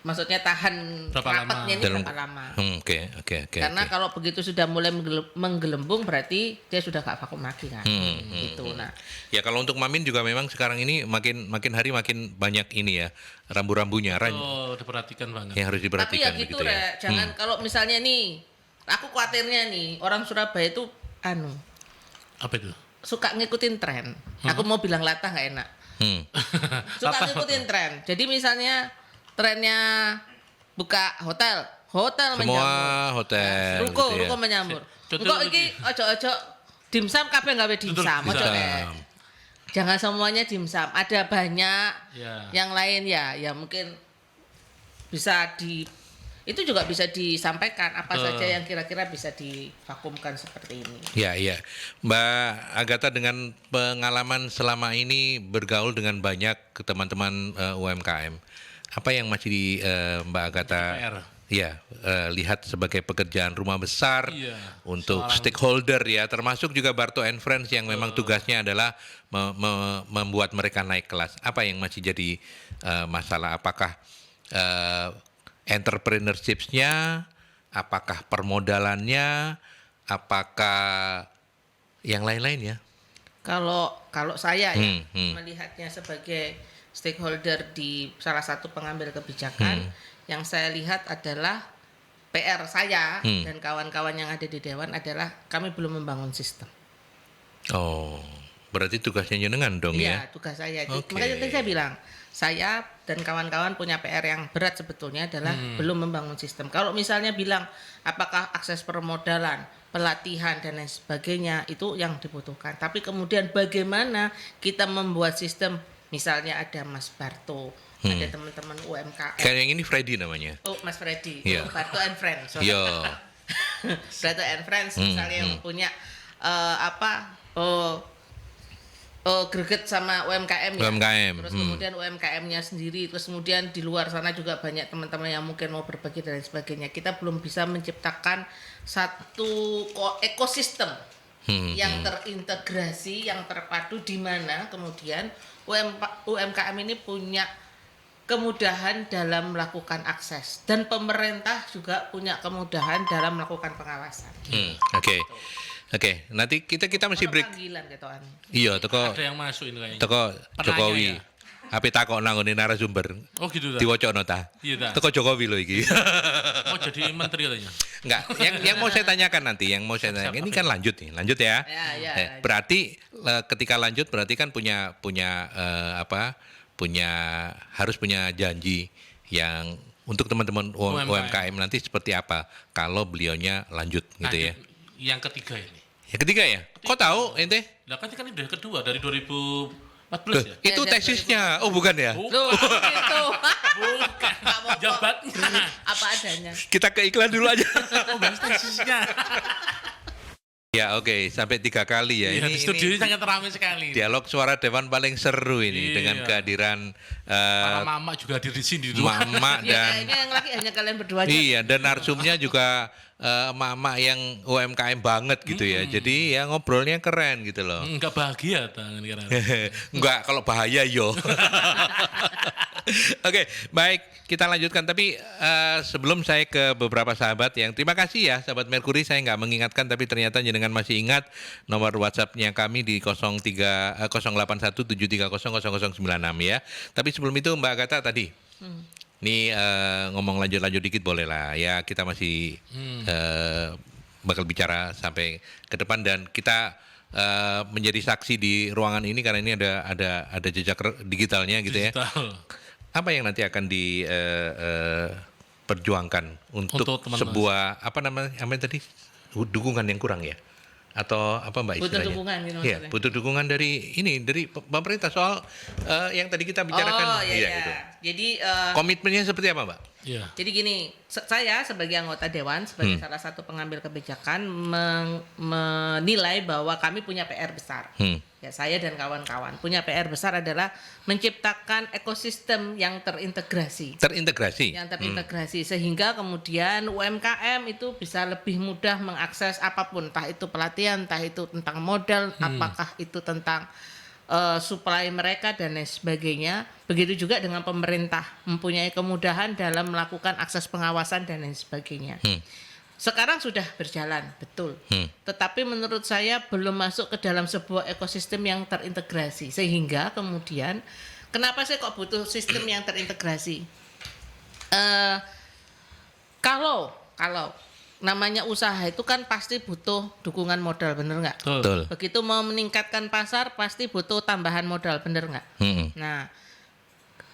Speaker 3: maksudnya tahan
Speaker 2: Berapa
Speaker 3: rapatnya ini
Speaker 1: Dalam-
Speaker 3: berapa lama.
Speaker 1: Oke.
Speaker 3: Karena kalau begitu sudah mulai menggelembung berarti dia sudah gak vakum lagi kan. Gitu. Nah,
Speaker 1: Ya kalau untuk Mamin juga memang sekarang ini makin hari makin banyak ini ya rambu-rambunya
Speaker 2: Oh, diperhatikan banget.
Speaker 1: yang harus
Speaker 3: tapi
Speaker 1: diperhatikan
Speaker 3: ya gitu
Speaker 1: begitu ya.
Speaker 3: Rek. Jangan kalau misalnya nih, aku khawatirnya nih orang Surabaya itu
Speaker 2: Apa itu?
Speaker 3: suka ngikutin tren. Aku mau bilang latah nggak enak. Suka ngikutin tren. Jadi misalnya trennya buka hotel
Speaker 1: Semua
Speaker 3: menyambut.
Speaker 1: hotel.
Speaker 3: Ruko
Speaker 1: gitu ya.
Speaker 3: ruko menyambut.
Speaker 2: Contoh
Speaker 3: Kok
Speaker 2: lebih.
Speaker 3: iki ojo-ojo dimsum kabeh gawe dimsum, ojo
Speaker 2: dimsum.
Speaker 3: Rek. Jangan semuanya dimsum. Ada banyak
Speaker 2: Ya.
Speaker 3: yang lain ya mungkin bisa itu juga bisa disampaikan apa saja yang kira-kira bisa divakumkan seperti ini.
Speaker 1: Ya, iya. Mbak Agatha dengan pengalaman selama ini bergaul dengan banyak ke teman-teman UMKM. Apa yang masih di Mbak Agatha
Speaker 2: PR.
Speaker 1: lihat sebagai pekerjaan rumah besar
Speaker 2: Iya,
Speaker 1: untuk stakeholder ya, termasuk juga Barto and Friends yang memang tugasnya adalah membuat mereka naik kelas. Apa yang masih jadi masalah? Apakah entrepreneurship-nya, apakah permodalannya, apakah yang lain-lain ya?
Speaker 3: Kalau saya melihatnya sebagai stakeholder di salah satu pengambil kebijakan, yang saya lihat adalah PR saya dan kawan-kawan yang ada di Dewan adalah kami belum membangun sistem.
Speaker 1: Oh, berarti tugasnya jenengan dong ya?
Speaker 3: Iya, tugas saya.
Speaker 1: Oke.
Speaker 3: Makanya tadi saya bilang, saya dan kawan-kawan punya PR yang berat sebetulnya adalah belum membangun sistem. Kalau misalnya bilang apakah akses permodalan, pelatihan dan lain sebagainya itu yang dibutuhkan. Tapi kemudian bagaimana kita membuat sistem, misalnya ada Mas Barto, ada teman-teman UMKM.
Speaker 1: Kayak yang ini Freddy namanya.
Speaker 3: Oh, Mas Freddy,
Speaker 1: Iya.
Speaker 3: Barto and Friends. Sorry.
Speaker 1: Yo.
Speaker 3: Barto and Friends misalnya yang punya greget sama UMKM ya.
Speaker 1: UMKM,
Speaker 3: Terus kemudian UMKM-nya sendiri, terus kemudian di luar sana juga banyak teman-teman yang mungkin mau berbagi dan lain sebagainya. Kita belum bisa menciptakan satu ekosistem yang terintegrasi, yang terpadu di mana kemudian UMKM ini punya kemudahan dalam melakukan akses dan pemerintah juga punya kemudahan dalam melakukan pengawasan.
Speaker 1: Oke, nanti kita mesti
Speaker 3: Ono
Speaker 1: break.
Speaker 3: panggilan ketokan.
Speaker 1: Iya, teko
Speaker 2: Ada yang masuk ini kayaknya. Penanya
Speaker 1: Jokowi.
Speaker 2: ya?
Speaker 1: Ape takok nang ngene narasumber.
Speaker 2: Oh gitu ta.
Speaker 1: Diwacana ta?
Speaker 2: Iya ta.
Speaker 1: Teko Jokowi lho iki.
Speaker 2: Mau jadi menteri katanya.
Speaker 1: Enggak, yang mau saya tanyakan nanti, yang mau saya tanyakan ini kan lanjut nih, lanjut ya.
Speaker 3: Ya.
Speaker 1: Berarti ketika lanjut berarti kan harus punya janji yang untuk teman-teman UMKM nanti seperti apa kalau beliaunya lanjut gitu ya.
Speaker 2: Yang ketiga ini.
Speaker 1: Yang ketiga ya? Kok tahu ente?
Speaker 2: Lah kan ini udah kedua dari 2014 ya.
Speaker 1: Itu
Speaker 3: Ya,
Speaker 1: tesisnya. Oh, bukan ya?
Speaker 3: Loh, itu.
Speaker 2: Bukan. Jabatnya.
Speaker 3: Apa adanya.
Speaker 1: Kita ke iklan dulu aja.
Speaker 2: Oh, bahas tesisnya.
Speaker 1: Ya, oke, sampai 3 kali ya.
Speaker 2: Iya, di studio ini sangat ramai sekali.
Speaker 1: Dialog suara dewan paling seru ini
Speaker 2: Iya.
Speaker 1: dengan kehadiran
Speaker 2: Para mama juga hadir di sini.
Speaker 1: mama
Speaker 3: Ya,
Speaker 1: dan
Speaker 3: kayaknya yang lagi hanya kalian berdua aja.
Speaker 1: iya, dan narsumnya juga mama yang UMKM banget gitu ya. Jadi ya ngobrolnya keren gitu loh.
Speaker 2: Enggak bahagia tangan kira.
Speaker 1: Enggak, kalau bahaya yo. Oke, baik, kita lanjutkan. Tapi sebelum saya ke beberapa sahabat yang terima kasih ya, sahabat Merkuri, saya nggak mengingatkan tapi ternyata jenengan masih ingat nomor WhatsApp-nya kami di 08173000096 ya. Tapi sebelum itu Mbak Agatha tadi, ini ngomong lanjut-lanjut dikit boleh lah ya. Kita masih bakal bicara sampai ke depan dan kita menjadi saksi di ruangan ini karena ini ada jejak digitalnya gitu ya. Apa yang nanti akan diperjuangkan untuk
Speaker 2: teman-teman.
Speaker 1: sebuah apa namanya tadi dukungan yang kurang ya? Atau apa Mbak istilahnya?
Speaker 3: Butuh dukungan gitu
Speaker 1: Iya,
Speaker 3: maksudnya.
Speaker 1: butuh dukungan dari pemerintah soal yang tadi kita bicarakan.
Speaker 3: Oh iya.
Speaker 1: Gitu.
Speaker 3: Jadi
Speaker 1: Komitmennya seperti apa Mbak?
Speaker 2: Iya.
Speaker 3: Jadi gini, saya sebagai anggota Dewan, sebagai salah satu pengambil kebijakan menilai bahwa kami punya PR besar. Ya, saya dan kawan-kawan punya PR besar adalah menciptakan ekosistem yang terintegrasi. Terintegrasi sehingga kemudian UMKM itu bisa lebih mudah mengakses apapun, entah itu pelatihan, entah itu tentang modal, apakah itu tentang supply mereka dan lain sebagainya. Begitu juga dengan pemerintah mempunyai kemudahan dalam melakukan akses pengawasan dan lain sebagainya. Sekarang sudah berjalan, betul. Tetapi menurut saya belum masuk ke dalam sebuah ekosistem yang terintegrasi. Sehingga kemudian, kenapa saya kok butuh sistem yang terintegrasi? Kalau namanya usaha itu kan pasti butuh dukungan modal, bener nggak?
Speaker 1: Betul.
Speaker 3: Begitu mau meningkatkan pasar, pasti butuh tambahan modal, bener nggak? Nah,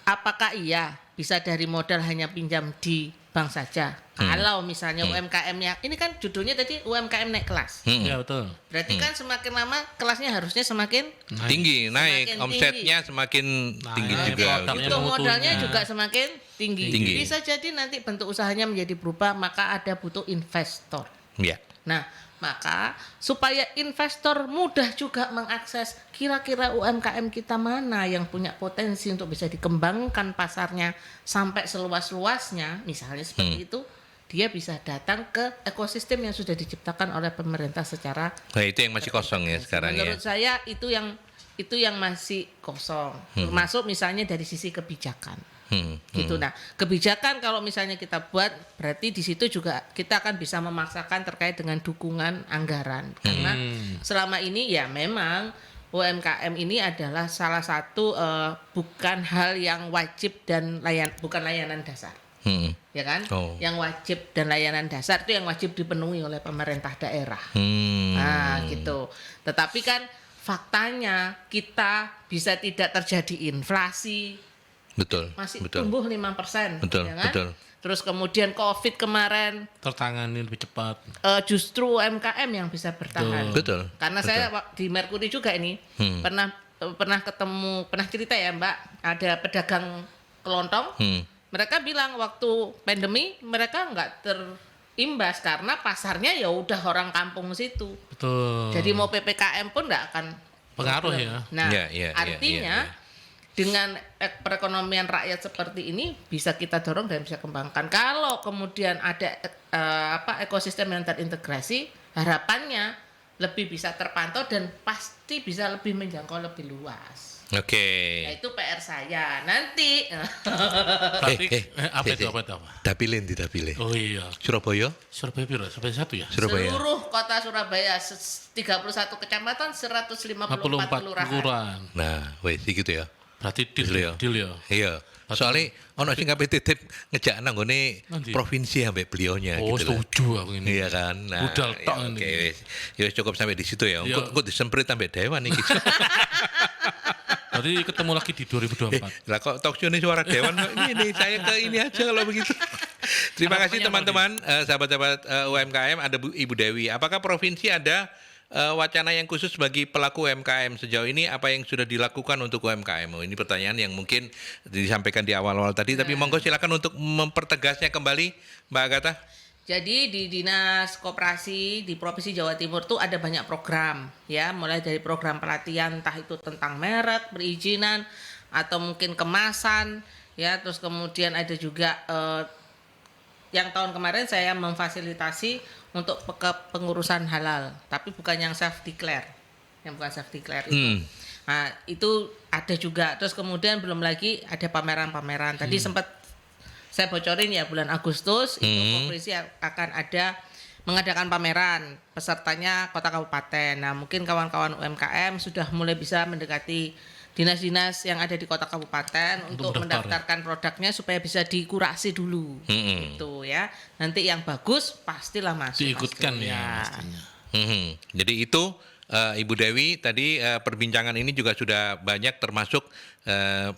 Speaker 3: apakah iya bisa dari modal hanya pinjam di bank saja. Kalau misalnya UMKM-nya, ini kan judulnya tadi UMKM naik kelas.
Speaker 2: Ya betul.
Speaker 3: Berarti kan semakin lama kelasnya harusnya semakin
Speaker 1: Tinggi, naik,
Speaker 3: Semakin
Speaker 1: omsetnya semakin tinggi
Speaker 2: Naik,
Speaker 1: juga.
Speaker 2: produknya
Speaker 1: gitu.
Speaker 3: itu modalnya
Speaker 2: mutunya.
Speaker 3: juga semakin tinggi.
Speaker 1: Tinggi.
Speaker 3: Bisa jadi nanti bentuk usahanya menjadi berubah, maka ada butuh investor.
Speaker 1: Ya.
Speaker 3: Nah, maka supaya investor mudah juga mengakses kira-kira UMKM kita mana yang punya potensi untuk bisa dikembangkan pasarnya sampai seluas-luasnya, misalnya seperti itu, dia bisa datang ke ekosistem yang sudah diciptakan oleh pemerintah secara
Speaker 1: Nah, itu yang masih kosong ya sekarang ya.
Speaker 3: menurut saya itu yang masih kosong. Termasuk misalnya dari sisi kebijakan. Gitu. Nah, kebijakan kalau misalnya kita buat berarti di situ juga kita akan bisa memaksakan terkait dengan dukungan anggaran. Karena selama ini ya memang UMKM ini adalah salah satu bukan hal yang wajib dan bukan layanan dasar. Ya kan? Yang wajib dan layanan dasar itu yang wajib dipenuhi oleh pemerintah daerah. Nah, gitu. Tetapi kan faktanya kita bisa tidak terjadi inflasi,
Speaker 1: Betul.
Speaker 3: masih
Speaker 1: betul.
Speaker 3: tumbuh 5%,
Speaker 1: Betul,
Speaker 3: ya kan?
Speaker 1: betul.
Speaker 3: Terus kemudian Covid kemarin
Speaker 2: Tertangani lebih cepat.
Speaker 3: justru UMKM yang bisa bertahan.
Speaker 1: Betul.
Speaker 3: Karena
Speaker 1: betul.
Speaker 3: saya di Merkuri juga ini pernah cerita ya Mbak, ada pedagang kelontong. Mereka bilang waktu pandemi mereka nggak terimbas karena pasarnya ya udah orang kampung situ.
Speaker 2: Betul.
Speaker 3: Jadi mau PPKM pun nggak akan
Speaker 2: Pengaruh
Speaker 3: problem.
Speaker 2: ya.
Speaker 3: Nah,
Speaker 1: Ya,
Speaker 3: artinya
Speaker 1: ya.
Speaker 3: dengan perekonomian rakyat seperti ini bisa kita dorong dan bisa kembangkan. Kalau kemudian ada ekosistem yang terintegrasi, harapannya lebih bisa terpantau dan pasti bisa lebih menjangkau lebih luas.
Speaker 1: Oke.
Speaker 3: Nah, itu PR saya. Nanti
Speaker 2: Berarti apa itu apa?
Speaker 1: Dapilin di Dapilin.
Speaker 2: Oh iya.
Speaker 1: Surabaya?
Speaker 2: Surabaya piro? Surabaya 1 ya?
Speaker 1: Surabaya.
Speaker 3: seluruh kota Surabaya 31 kecamatan 154 kelurahan.
Speaker 2: kelurahan.
Speaker 1: Nah, wes gitu ya.
Speaker 2: Berarti
Speaker 1: Deal ya.
Speaker 2: deal ya.
Speaker 1: Iya. Soalnya ono sing kabeh titip ngejak nang gone
Speaker 2: Nanti.
Speaker 1: provinsi sampai beliaunya
Speaker 2: Oh,
Speaker 1: gitu loh.
Speaker 2: setuju aku ini.
Speaker 1: Iya kan. Nah,
Speaker 2: Budal tok
Speaker 1: ya,
Speaker 2: ini.
Speaker 1: Oke, wes. Ya wes cukup sampai di situ ya.
Speaker 2: Iya.
Speaker 1: Kok disemprit sampai dewan iki.
Speaker 2: Berarti ketemu lagi di 2024.
Speaker 1: Lah kok talk show ini suara dewan kok ini saya ke ini aja kalau begitu. Terima kasih teman-teman, sahabat-sahabat UMKM, ada Ibu Dewi. Apakah provinsi ada wacana yang khusus bagi pelaku UMKM sejauh ini, apa yang sudah dilakukan untuk UMKM? Oh, ini pertanyaan yang mungkin disampaikan di awal-awal tadi, tapi monggo silakan untuk mempertegasnya kembali, Mbak Agatha.
Speaker 3: Jadi di Dinas Koperasi di Provinsi Jawa Timur tuh ada banyak program ya, mulai dari program pelatihan entah itu tentang merek, perizinan atau mungkin kemasan ya, terus kemudian ada juga yang tahun kemarin saya memfasilitasi untuk pengurusan halal, tapi bukan yang self declare. Yang bukan self declare itu. Nah, itu ada juga. Terus kemudian belum lagi ada pameran-pameran. Tadi sempat saya bocorin ya, bulan Agustus itu Koperasi akan ada mengadakan pameran, pesertanya kota kabupaten. Nah, mungkin kawan-kawan UMKM sudah mulai bisa mendekati dinas-dinas yang ada di kota kabupaten untuk mendaftarkan produknya supaya bisa dikurasi dulu. Gitu ya. Nanti yang bagus pastilah masuk.
Speaker 2: Diikutkan
Speaker 3: pasti,
Speaker 2: ya pastinya.
Speaker 1: Jadi itu Ibu Dewi tadi perbincangan ini juga sudah banyak termasuk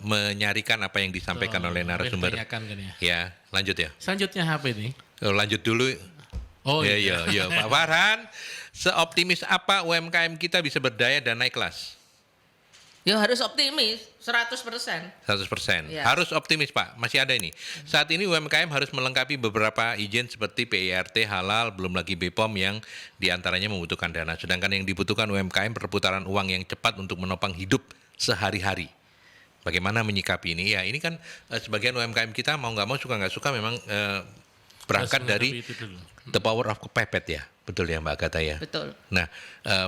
Speaker 1: menyarikan apa yang disampaikan oleh narasumber.
Speaker 2: Kan ya.
Speaker 1: Ya, lanjut ya.
Speaker 2: Selanjutnya apa ini?
Speaker 1: Lanjut dulu.
Speaker 2: Oh
Speaker 1: iya. Pak Farhan, seoptimis apa UMKM kita bisa berdaya dan naik kelas?
Speaker 3: Ya harus optimis 100%.
Speaker 1: 100%.
Speaker 3: Ya.
Speaker 1: Harus optimis Pak, masih ada ini. Saat ini UMKM harus melengkapi beberapa izin seperti PIRT, halal, belum lagi BPOM yang diantaranya membutuhkan dana. Sedangkan yang dibutuhkan UMKM perputaran uang yang cepat untuk menopang hidup sehari-hari. Bagaimana menyikapi ini? Ya ini kan sebagian UMKM kita mau nggak mau, suka nggak suka memang berangkat dari the power of kepepet ya. Betul ya Mbak Agatha ya?
Speaker 3: Betul.
Speaker 1: Nah,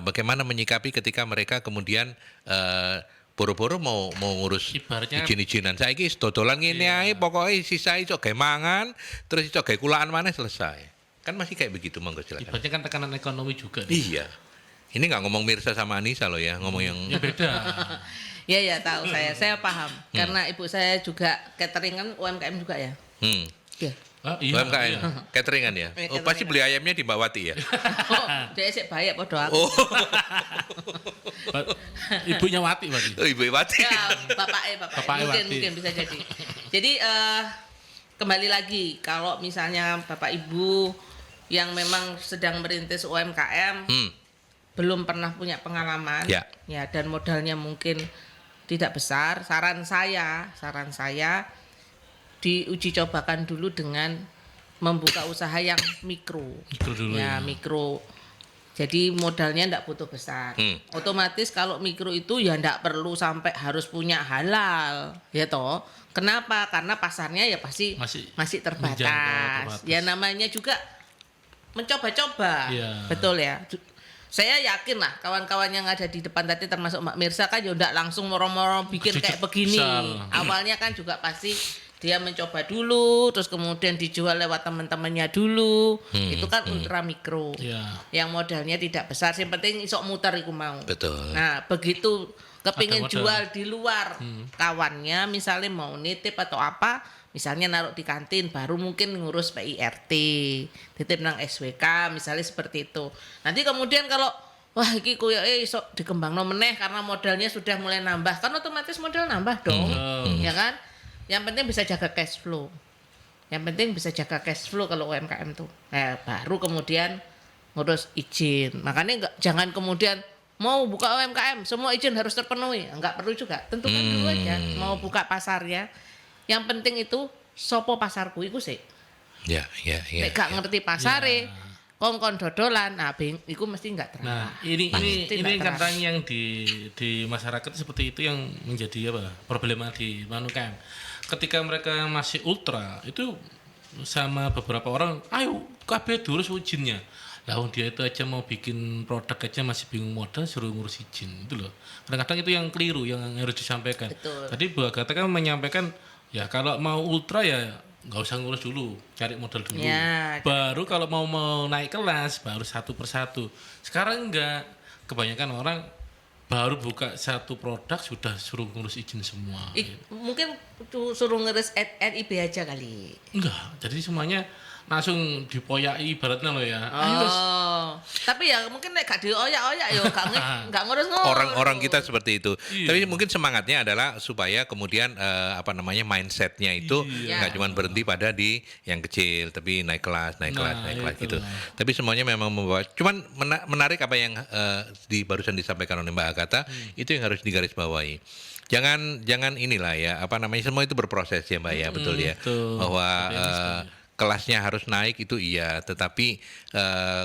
Speaker 1: bagaimana menyikapi ketika mereka kemudian boro-boro mau ngurus
Speaker 2: Ibaratnya
Speaker 1: izin-izinan. Saiki dodolan ngene ae, pokoke sisa iso gawe mangan, terus iso gawe kulaan maneh selesai. Kan masih kayak begitu, monggo silakan.
Speaker 2: Ibaratnya kan tekanan ekonomi juga.
Speaker 1: Iya. Ini nggak ngomong Mirsa sama Anissa loh ya, ngomong yang
Speaker 2: Ya beda.
Speaker 3: Ya tahu saya paham. Karena ibu saya juga catering kan UMKM juga ya. Iya.
Speaker 2: Oh, iya,
Speaker 1: UMKM,
Speaker 2: iya.
Speaker 1: cateringan ya. Oh, pasti beli ayamnya di Mbak Wati ya.
Speaker 3: Oh, dia sik bayar padha aku.
Speaker 1: Oh,
Speaker 2: Ibunya Wati berarti.
Speaker 1: Ibu Wati.
Speaker 3: Ya, bapaknya.
Speaker 2: Bapaknya Wati.
Speaker 3: Mungkin bisa jadi. Jadi kembali lagi kalau misalnya Bapak Ibu yang memang sedang merintis UMKM belum pernah punya pengalaman
Speaker 1: Ya.
Speaker 3: ya dan modalnya mungkin tidak besar, saran saya diuji cobakan dulu dengan membuka usaha yang mikro.
Speaker 2: Mikro dulu
Speaker 3: Ya,
Speaker 2: ya.
Speaker 3: mikro. Jadi modalnya enggak butuh besar. Otomatis kalau mikro itu ya enggak perlu sampai harus punya halal, ya toh. Kenapa? Karena pasarnya ya pasti masih terbatas. Ya namanya juga mencoba-coba.
Speaker 2: Iya.
Speaker 3: Betul ya. Saya yakin lah kawan-kawan yang ada di depan tadi termasuk Mbak Mirsa kan ya enggak langsung moro-moro bikin kayak begini. Awalnya kan juga pasti dia mencoba dulu, terus kemudian dijual lewat teman-temannya dulu. Itu kan ultra mikro. Yang modalnya tidak besar, yang penting isok muter iku mau.
Speaker 1: Betul.
Speaker 3: Nah, begitu kepingin jual di luar kawannya, misalnya mau nitip atau apa, misalnya naruh di kantin, baru mungkin ngurus PIRT, titip nang SWK, misalnya seperti itu. Nanti kemudian kalau wah iki koyoke iso dikembangno meneh karena modalnya sudah mulai nambah, kan otomatis modal nambah dong. Ya kan? Yang penting bisa jaga cash flow. Yang penting bisa jaga cash flow kalau UMKM tuh. Nah, baru kemudian ngurus izin. Makanya jangan kemudian mau buka UMKM semua izin harus terpenuhi. Enggak perlu juga. Tentukan dulu aja mau buka pasarnya. Yang penting itu sopo pasarku iku sih.
Speaker 1: Ya.
Speaker 3: Nek gak ngerti pasare, kongkon dodolan, nah iku mesti enggak terang.
Speaker 2: Nah, ini kadang yang di masyarakat seperti itu yang menjadi problema di UMKM. Ketika mereka masih ultra itu sama beberapa orang, ayo kabeh durus izinnya. Lah dia itu aja mau bikin produk aja masih bingung modal, suruh ngurus izin itu loh. Kadang-kadang itu yang keliru yang harus disampaikan.
Speaker 3: Betul.
Speaker 2: Tadi Bu Agatha kan menyampaikan ya kalau mau ultra ya nggak usah ngurus dulu, cari modal dulu.
Speaker 3: Ya,
Speaker 2: baru kalau mau naik kelas baru satu persatu. Sekarang enggak, kebanyakan orang baru buka satu produk sudah suruh ngurus izin semua.
Speaker 3: Mungkin suruh ngurus NIB aja kali.
Speaker 2: Enggak, jadi semuanya langsung dipoyai ibaratnya loh ya.
Speaker 3: Tapi ya mungkin nek gak dioyak-oyak ya gak ngurus-ngurus.
Speaker 1: Orang-orang kita seperti itu. Tapi mungkin semangatnya adalah supaya kemudian mindsetnya itu nggak cuma berhenti pada di yang kecil, tapi naik kelas gitu. Tapi semuanya memang membawa. Cuman menarik apa yang barusan disampaikan oleh Mbak Agatha, itu yang harus digarisbawahi. Jangan inilah ya, semua itu berproses ya Mbak ya, betul ya. Bahwa kelasnya harus naik itu iya, tetapi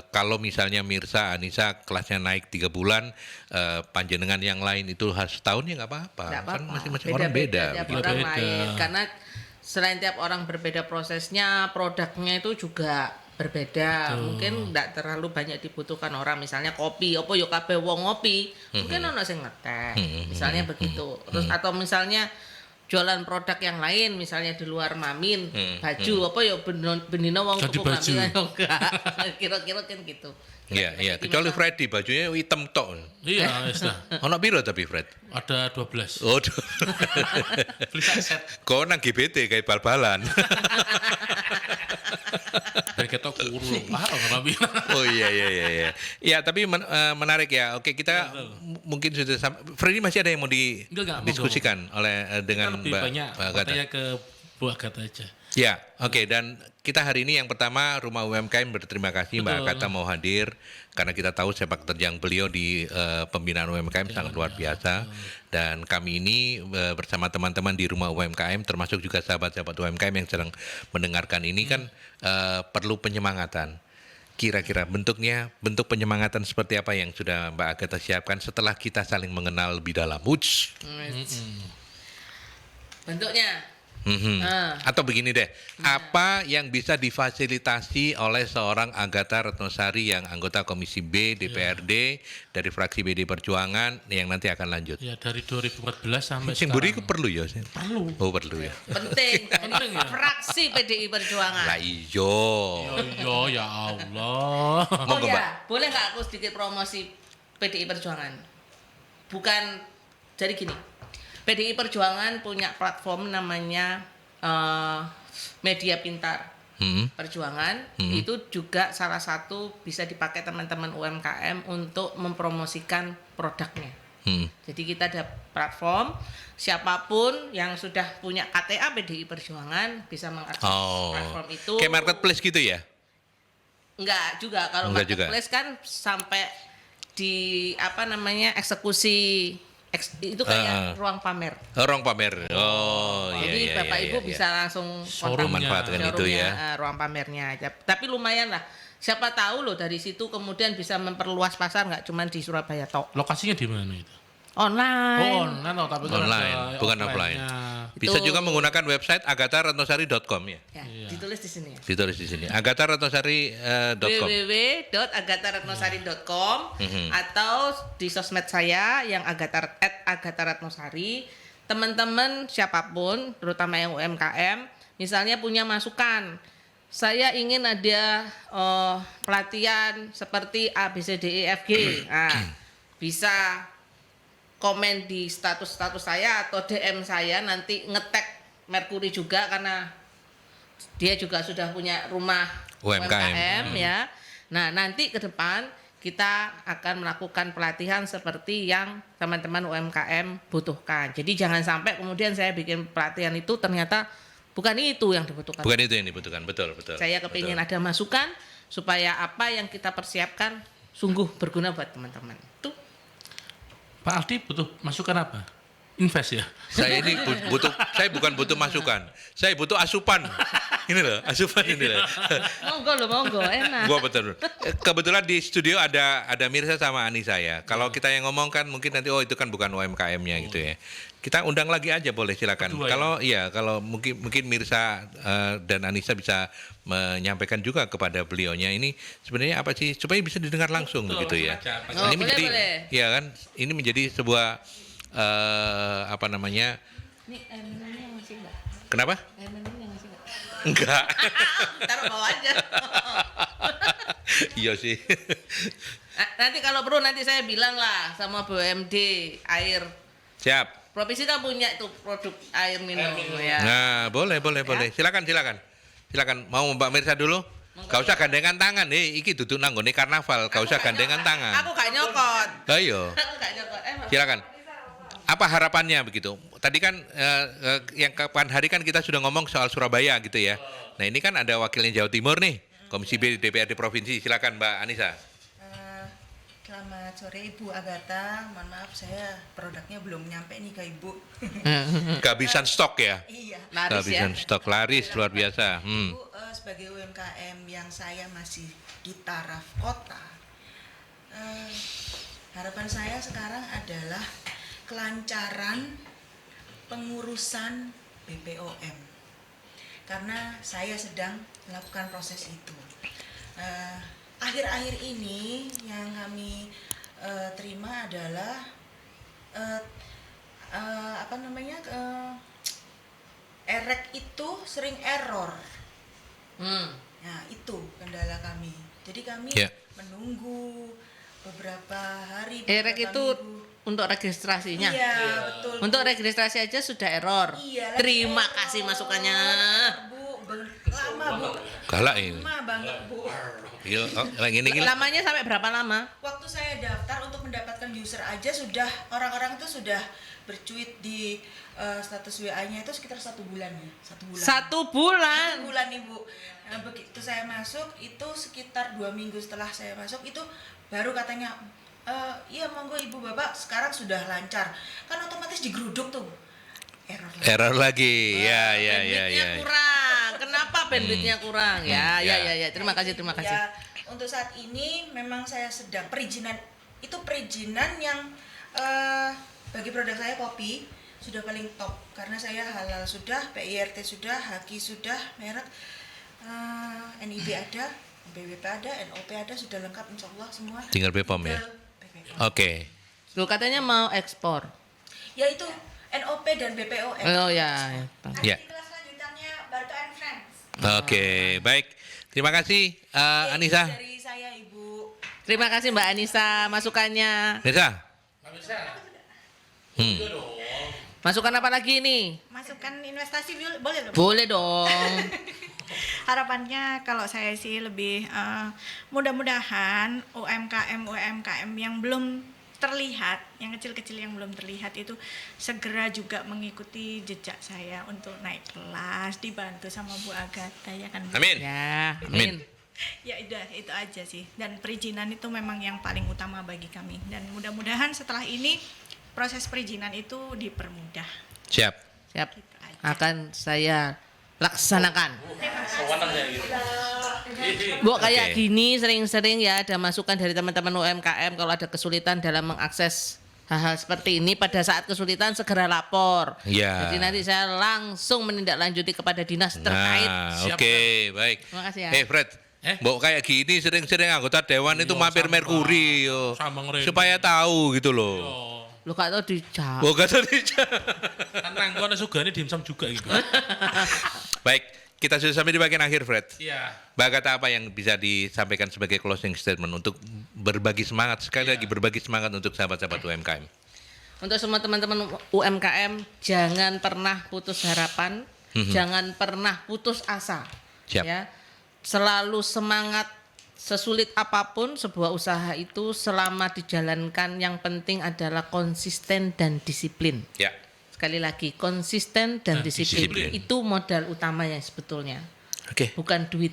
Speaker 1: kalau misalnya Mirsa, Anissa kelasnya naik 3 bulan, panjenengan yang lain itu harus setahun ya nggak apa-apa. Kan masing-masing orang beda.
Speaker 3: Tiap orang lain. Karena selain tiap orang berbeda prosesnya, produknya itu juga berbeda. Mungkin tidak terlalu banyak dibutuhkan orang. Misalnya kopi, apa yo kabeh wong ngopi, mungkin ono sing ngeteh. Misalnya begitu. Terus atau misalnya jualan produk yang lain, misalnya di luar Mamin, baju apa ya benino wong tuku Mamin enggak. Kira-kira kan gitu.
Speaker 1: Iya, kecuali Freddy bajunya hitam tok.
Speaker 2: Iya, wis lah.
Speaker 1: Ono piro tapi Fred?
Speaker 2: Ada 12.
Speaker 1: Oh.
Speaker 2: Beli set.
Speaker 1: Kok nang GBT kayak bal-balan.
Speaker 2: Dari ketok kuru.
Speaker 1: Oh iya. Ya, tapi menarik ya. Oke, kita mungkin sudah Freddy masih ada yang mau didiskusikan oleh dengan Mbak Agatha.
Speaker 2: Saya ke Bu Agatha aja.
Speaker 1: Ya, oke. Dan kita hari ini yang pertama Rumah UMKM berterima kasih Mbak Agatha mau hadir karena kita tahu sepak terjang beliau di pembinaan UMKM sangat luar biasa. Dan kami ini bersama teman-teman di Rumah UMKM termasuk juga sahabat-sahabat UMKM yang sedang mendengarkan ini kan perlu penyemangatan. Kira-kira bentuk penyemangatan seperti apa yang sudah Mbak Agatha siapkan setelah kita saling mengenal lebih dalam?
Speaker 3: Bentuknya
Speaker 1: atau begini deh, apa yang bisa difasilitasi oleh seorang Agatha Retnosari yang anggota Komisi B DPRD dari fraksi PD Perjuangan yang nanti akan lanjut?
Speaker 2: Ya dari 2014 sampai
Speaker 1: sekarang. Buri itu perlu ya?
Speaker 2: Perlu.
Speaker 1: Oh perlu ya.
Speaker 3: Penting ya. Fraksi PDI Perjuangan.
Speaker 1: Lah iyo.
Speaker 2: Ya Allah.
Speaker 3: Oh ya, boleh nggak aku sedikit promosi PDI Perjuangan? Bukan jadi gini. PDI Perjuangan punya platform namanya Media Pintar Perjuangan. Itu juga salah satu bisa dipakai teman-teman UMKM untuk mempromosikan produknya. Jadi kita ada platform, siapapun yang sudah punya KTA PDI Perjuangan bisa mengakses platform itu.
Speaker 1: Kayak marketplace gitu ya?
Speaker 3: Enggak juga, kalau
Speaker 1: Enggak juga.
Speaker 3: marketplace kan sampai di eksekusi itu kayak ruang pamer.
Speaker 1: Ruang pamer. Oh,
Speaker 3: Jadi
Speaker 1: iya.
Speaker 3: Bapak Ibu bisa langsung
Speaker 1: memanfaatkan itu ya.
Speaker 3: ruang pamernya. Tapi lumayan lah. Siapa tahu loh dari situ kemudian bisa memperluas pasar, nggak cuma di Surabaya tok.
Speaker 2: Lokasinya di mana itu?
Speaker 3: Online.
Speaker 2: Tapi kan
Speaker 1: Online,
Speaker 2: ada
Speaker 1: bukan offline. Bisa juga menggunakan website agatharatnasari.com ya.
Speaker 3: Ditulis di sini ya.
Speaker 1: Ditulis di sini. agatharatnasari.com.
Speaker 3: www.agatharatnosari.com atau di sosmed saya yang @agatharatnosari. Teman-teman siapapun, terutama yang UMKM, misalnya punya masukan, saya ingin ada pelatihan seperti ABCDEFG. Nah, bisa komen di status saya atau DM saya, nanti nge-tag Mercury juga karena dia juga sudah punya rumah UMKM ya. Nah, nanti ke depan kita akan melakukan pelatihan seperti yang teman-teman UMKM butuhkan. Jadi jangan sampai kemudian saya bikin pelatihan itu ternyata bukan itu yang dibutuhkan.
Speaker 1: Bukan itu yang dibutuhkan, betul.
Speaker 3: Saya kepingin ada masukan supaya apa yang kita persiapkan sungguh berguna buat teman-teman. Itu.
Speaker 2: Pak Aldi butuh masukan apa? Invest ya?
Speaker 1: Saya ini bukan butuh masukan, saya butuh asupan. Ini loh, asupan ini loh.
Speaker 3: Monggo, enak.
Speaker 1: Gua betul. Kebetulan di studio ada Mirsa sama Anissa ya. Kalau kita yang ngomong kan mungkin nanti itu kan bukan UMKM-nya gitu ya. Kita undang lagi aja boleh, silakan. Kalau mungkin Mirsa dan Anissa bisa menyampaikan juga kepada beliaunya ini sebenarnya apa sih supaya bisa didengar langsung begitu ya. Ini menjadi ya kan ini menjadi sebuah
Speaker 3: Ini air minumnya masih enggak?
Speaker 1: Kenapa?
Speaker 3: Air minumnya masih enggak?
Speaker 1: Enggak.
Speaker 3: Taruh bawah aja.
Speaker 1: Iya sih.
Speaker 3: Nanti kalau perlu nanti saya bilang lah sama BUMD air.
Speaker 1: Siap.
Speaker 3: Provinsi kan punya tuh produk air minum ya.
Speaker 1: Nah, boleh. Silakan. Mau Mbak Mirsa dulu? Gak usah gandengan tangan. Iki duduk nanggone karnaval, gak usah gandengan tangan.
Speaker 3: Aku gak nyokot.
Speaker 1: Ayo.
Speaker 3: Aku gak nyokot.
Speaker 1: Silakan. Apa harapannya begitu? Tadi kan yang kapan hari kan kita sudah ngomong soal Surabaya gitu ya. Nah, ini kan ada wakilnya Jawa Timur nih, Komisi B DPRD Provinsi. Silakan Mbak Anissa.
Speaker 5: Selamat sore Ibu Agatha. Mohon maaf saya produknya belum nyampe nih ke Ibu.
Speaker 1: Kehabisan stok ya?
Speaker 5: Iya.
Speaker 1: Kehabisan stok, laris luar biasa.
Speaker 5: Ibu sebagai UMKM yang saya masih di taraf kota, harapan saya sekarang adalah kelancaran pengurusan BPOM. Karena saya sedang melakukan proses itu. Akhir-akhir ini yang kami terima adalah EREK itu sering error. Nah, itu kendala kami. Jadi kami menunggu beberapa hari.
Speaker 3: EREK itu untuk registrasinya.
Speaker 5: Iya, betul.
Speaker 3: Untuk registrasi aja sudah error.
Speaker 5: Iya,
Speaker 3: terima kasih masukannya.
Speaker 5: Lama, Bu.
Speaker 1: Galak ini.
Speaker 5: Lama banget, Bu.
Speaker 1: Iya, lagi ini.
Speaker 3: Lamanya sampai berapa lama?
Speaker 5: Waktu saya daftar untuk mendapatkan user aja sudah orang-orang itu sudah bercuit di status WA-nya itu sekitar 1 bulan ya. 1 bulan.
Speaker 3: 1 bulan.
Speaker 5: 1 bulan, Ibu. Nah, begitu saya masuk itu sekitar 2 minggu setelah saya masuk itu baru katanya iya monggo Ibu Bapak sekarang sudah lancar. Kan otomatis digeruduk tuh.
Speaker 1: Error lagi. Ya.
Speaker 3: Bandwidthnya kurang. Kenapa bandwidthnya kurang? Ya. Terima kasih.
Speaker 5: Ya, untuk saat ini memang saya sedang perizinan yang bagi produk saya kopi sudah paling top karena saya halal sudah, PIRT sudah, HAKI sudah, merek NIB ada, BWP ada, NOP ada, sudah lengkap insya Allah semua.
Speaker 1: Tinggal BPOM ya. Oke.
Speaker 3: Loh, katanya mau ekspor.
Speaker 5: Ya itu NOP dan BPOM.
Speaker 3: Oh ya.
Speaker 1: Ya.
Speaker 5: Kelas selanjutnya Barto and Friends.
Speaker 1: Oke, baik. Terima kasih Anissa.
Speaker 5: Dari saya Ibu.
Speaker 3: Terima kasih Mbak Anissa masukannya.
Speaker 1: Nisa.
Speaker 3: Masukan apa lagi nih?
Speaker 4: Masukkan investasi boleh dong?
Speaker 3: Boleh dong.
Speaker 4: Harapannya kalau saya sih lebih mudah-mudahan UMKM yang belum terlihat, yang kecil-kecil yang belum terlihat itu segera juga mengikuti jejak saya untuk naik kelas, dibantu sama Bu Agatha ya kan Bu?
Speaker 1: Amin.
Speaker 3: Ya,
Speaker 1: Amin.
Speaker 3: amin.
Speaker 4: Ya udah itu aja sih. Dan perizinan itu memang yang paling utama bagi kami. Dan mudah-mudahan setelah ini proses perizinan itu dipermudah.
Speaker 1: Siap.
Speaker 3: Siap.
Speaker 4: Gitu aja.
Speaker 3: Akan saya laksanakan. Bu, kayak
Speaker 1: Oke.
Speaker 3: gini sering-sering ya ada masukan dari teman-teman UMKM kalau ada kesulitan dalam mengakses hal-hal seperti ini, pada saat kesulitan segera lapor.
Speaker 1: Ya.
Speaker 3: Jadi nanti saya langsung menindaklanjuti kepada dinas terkait.
Speaker 1: Nah, oke, baik.
Speaker 3: Terima kasih ya.
Speaker 1: Fred,
Speaker 2: Eh?
Speaker 1: Mbok kayak gini sering-sering anggota dewan itu
Speaker 2: Iya,
Speaker 1: mampir
Speaker 2: sama.
Speaker 1: Merkuri yo.
Speaker 2: Sama ngeri.
Speaker 1: Supaya tahu gitu loh.
Speaker 2: Oh,
Speaker 3: Lu gak tau dijawab.
Speaker 1: Oh, kata dia.
Speaker 2: kan nangko ana sugane dimsum juga gitu.
Speaker 1: Baik, kita sudah sampai di bagian akhir, Fred.
Speaker 2: Iya.
Speaker 1: Mbak Agatha, apa yang bisa disampaikan sebagai closing statement untuk berbagi semangat, sekali lagi berbagi semangat untuk sahabat-sahabat UMKM?
Speaker 3: Untuk semua teman-teman UMKM, jangan pernah putus harapan, jangan pernah putus asa.
Speaker 1: Siap.
Speaker 3: Ya. Selalu semangat, sesulit apapun sebuah usaha itu selama dijalankan, yang penting adalah konsisten dan disiplin.
Speaker 1: Ya.
Speaker 3: Sekali lagi, konsisten dan disiplin.
Speaker 1: disiplin.
Speaker 3: Itu modal utamanya sebetulnya,
Speaker 1: Oke.
Speaker 3: bukan duit.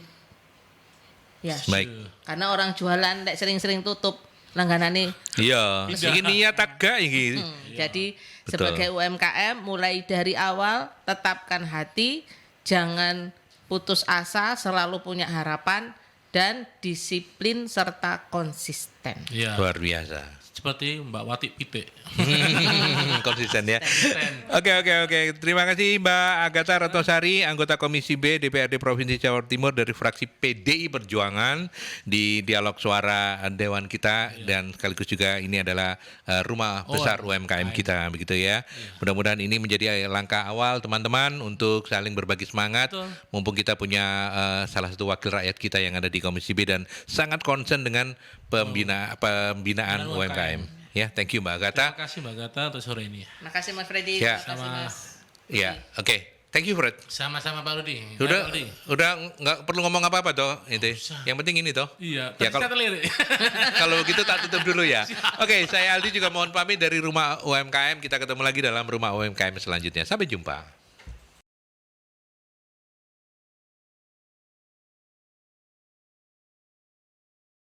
Speaker 3: Ya.
Speaker 1: Baik.
Speaker 3: Karena orang jualan lek sering-sering tutup langganane.
Speaker 1: Iya, ini niat agak ini.
Speaker 3: Jadi
Speaker 1: Betul.
Speaker 3: sebagai UMKM mulai dari awal tetapkan hati, jangan putus asa, selalu punya harapan dan disiplin serta konsisten.
Speaker 2: Iya.
Speaker 1: Luar biasa.
Speaker 2: Seperti Mbak Wati Pitik.
Speaker 1: Konsisten ya. Oke. Terima kasih Mbak Agatha Ratnasari, anggota Komisi B DPRD Provinsi Jawa Timur dari fraksi PDI Perjuangan di dialog suara Dewan kita, dan sekaligus juga ini adalah rumah besar UMKM kita begitu ya. Mudah-mudahan ini menjadi langkah awal teman-teman untuk saling berbagi semangat.
Speaker 2: Betul.
Speaker 1: Mumpung kita punya salah satu wakil rakyat kita yang ada di Komisi B dan sangat concern dengan pembinaan UMKM. Ya, thank you Mbak Agatha.
Speaker 2: Terima kasih Mbak Agatha untuk sore ini.
Speaker 3: Makasih Mas Freddy,
Speaker 1: Ya.
Speaker 3: terima kasih
Speaker 2: Sama.
Speaker 3: Mas.
Speaker 1: Ya, oke. Thank you Fred.
Speaker 2: Sama-sama Pak Rudi.
Speaker 1: Udah,
Speaker 2: Pak Rudi.
Speaker 1: udah nggak perlu ngomong apa-apa toh, itu. Yang penting ini toh.
Speaker 2: Iya,
Speaker 1: Ya,
Speaker 2: tadi saya terlirik.
Speaker 1: kalau begitu tak tutup dulu ya. Oke, saya Aldi juga mohon pamit dari Rumah UMKM. Kita ketemu lagi dalam Rumah UMKM selanjutnya. Sampai jumpa.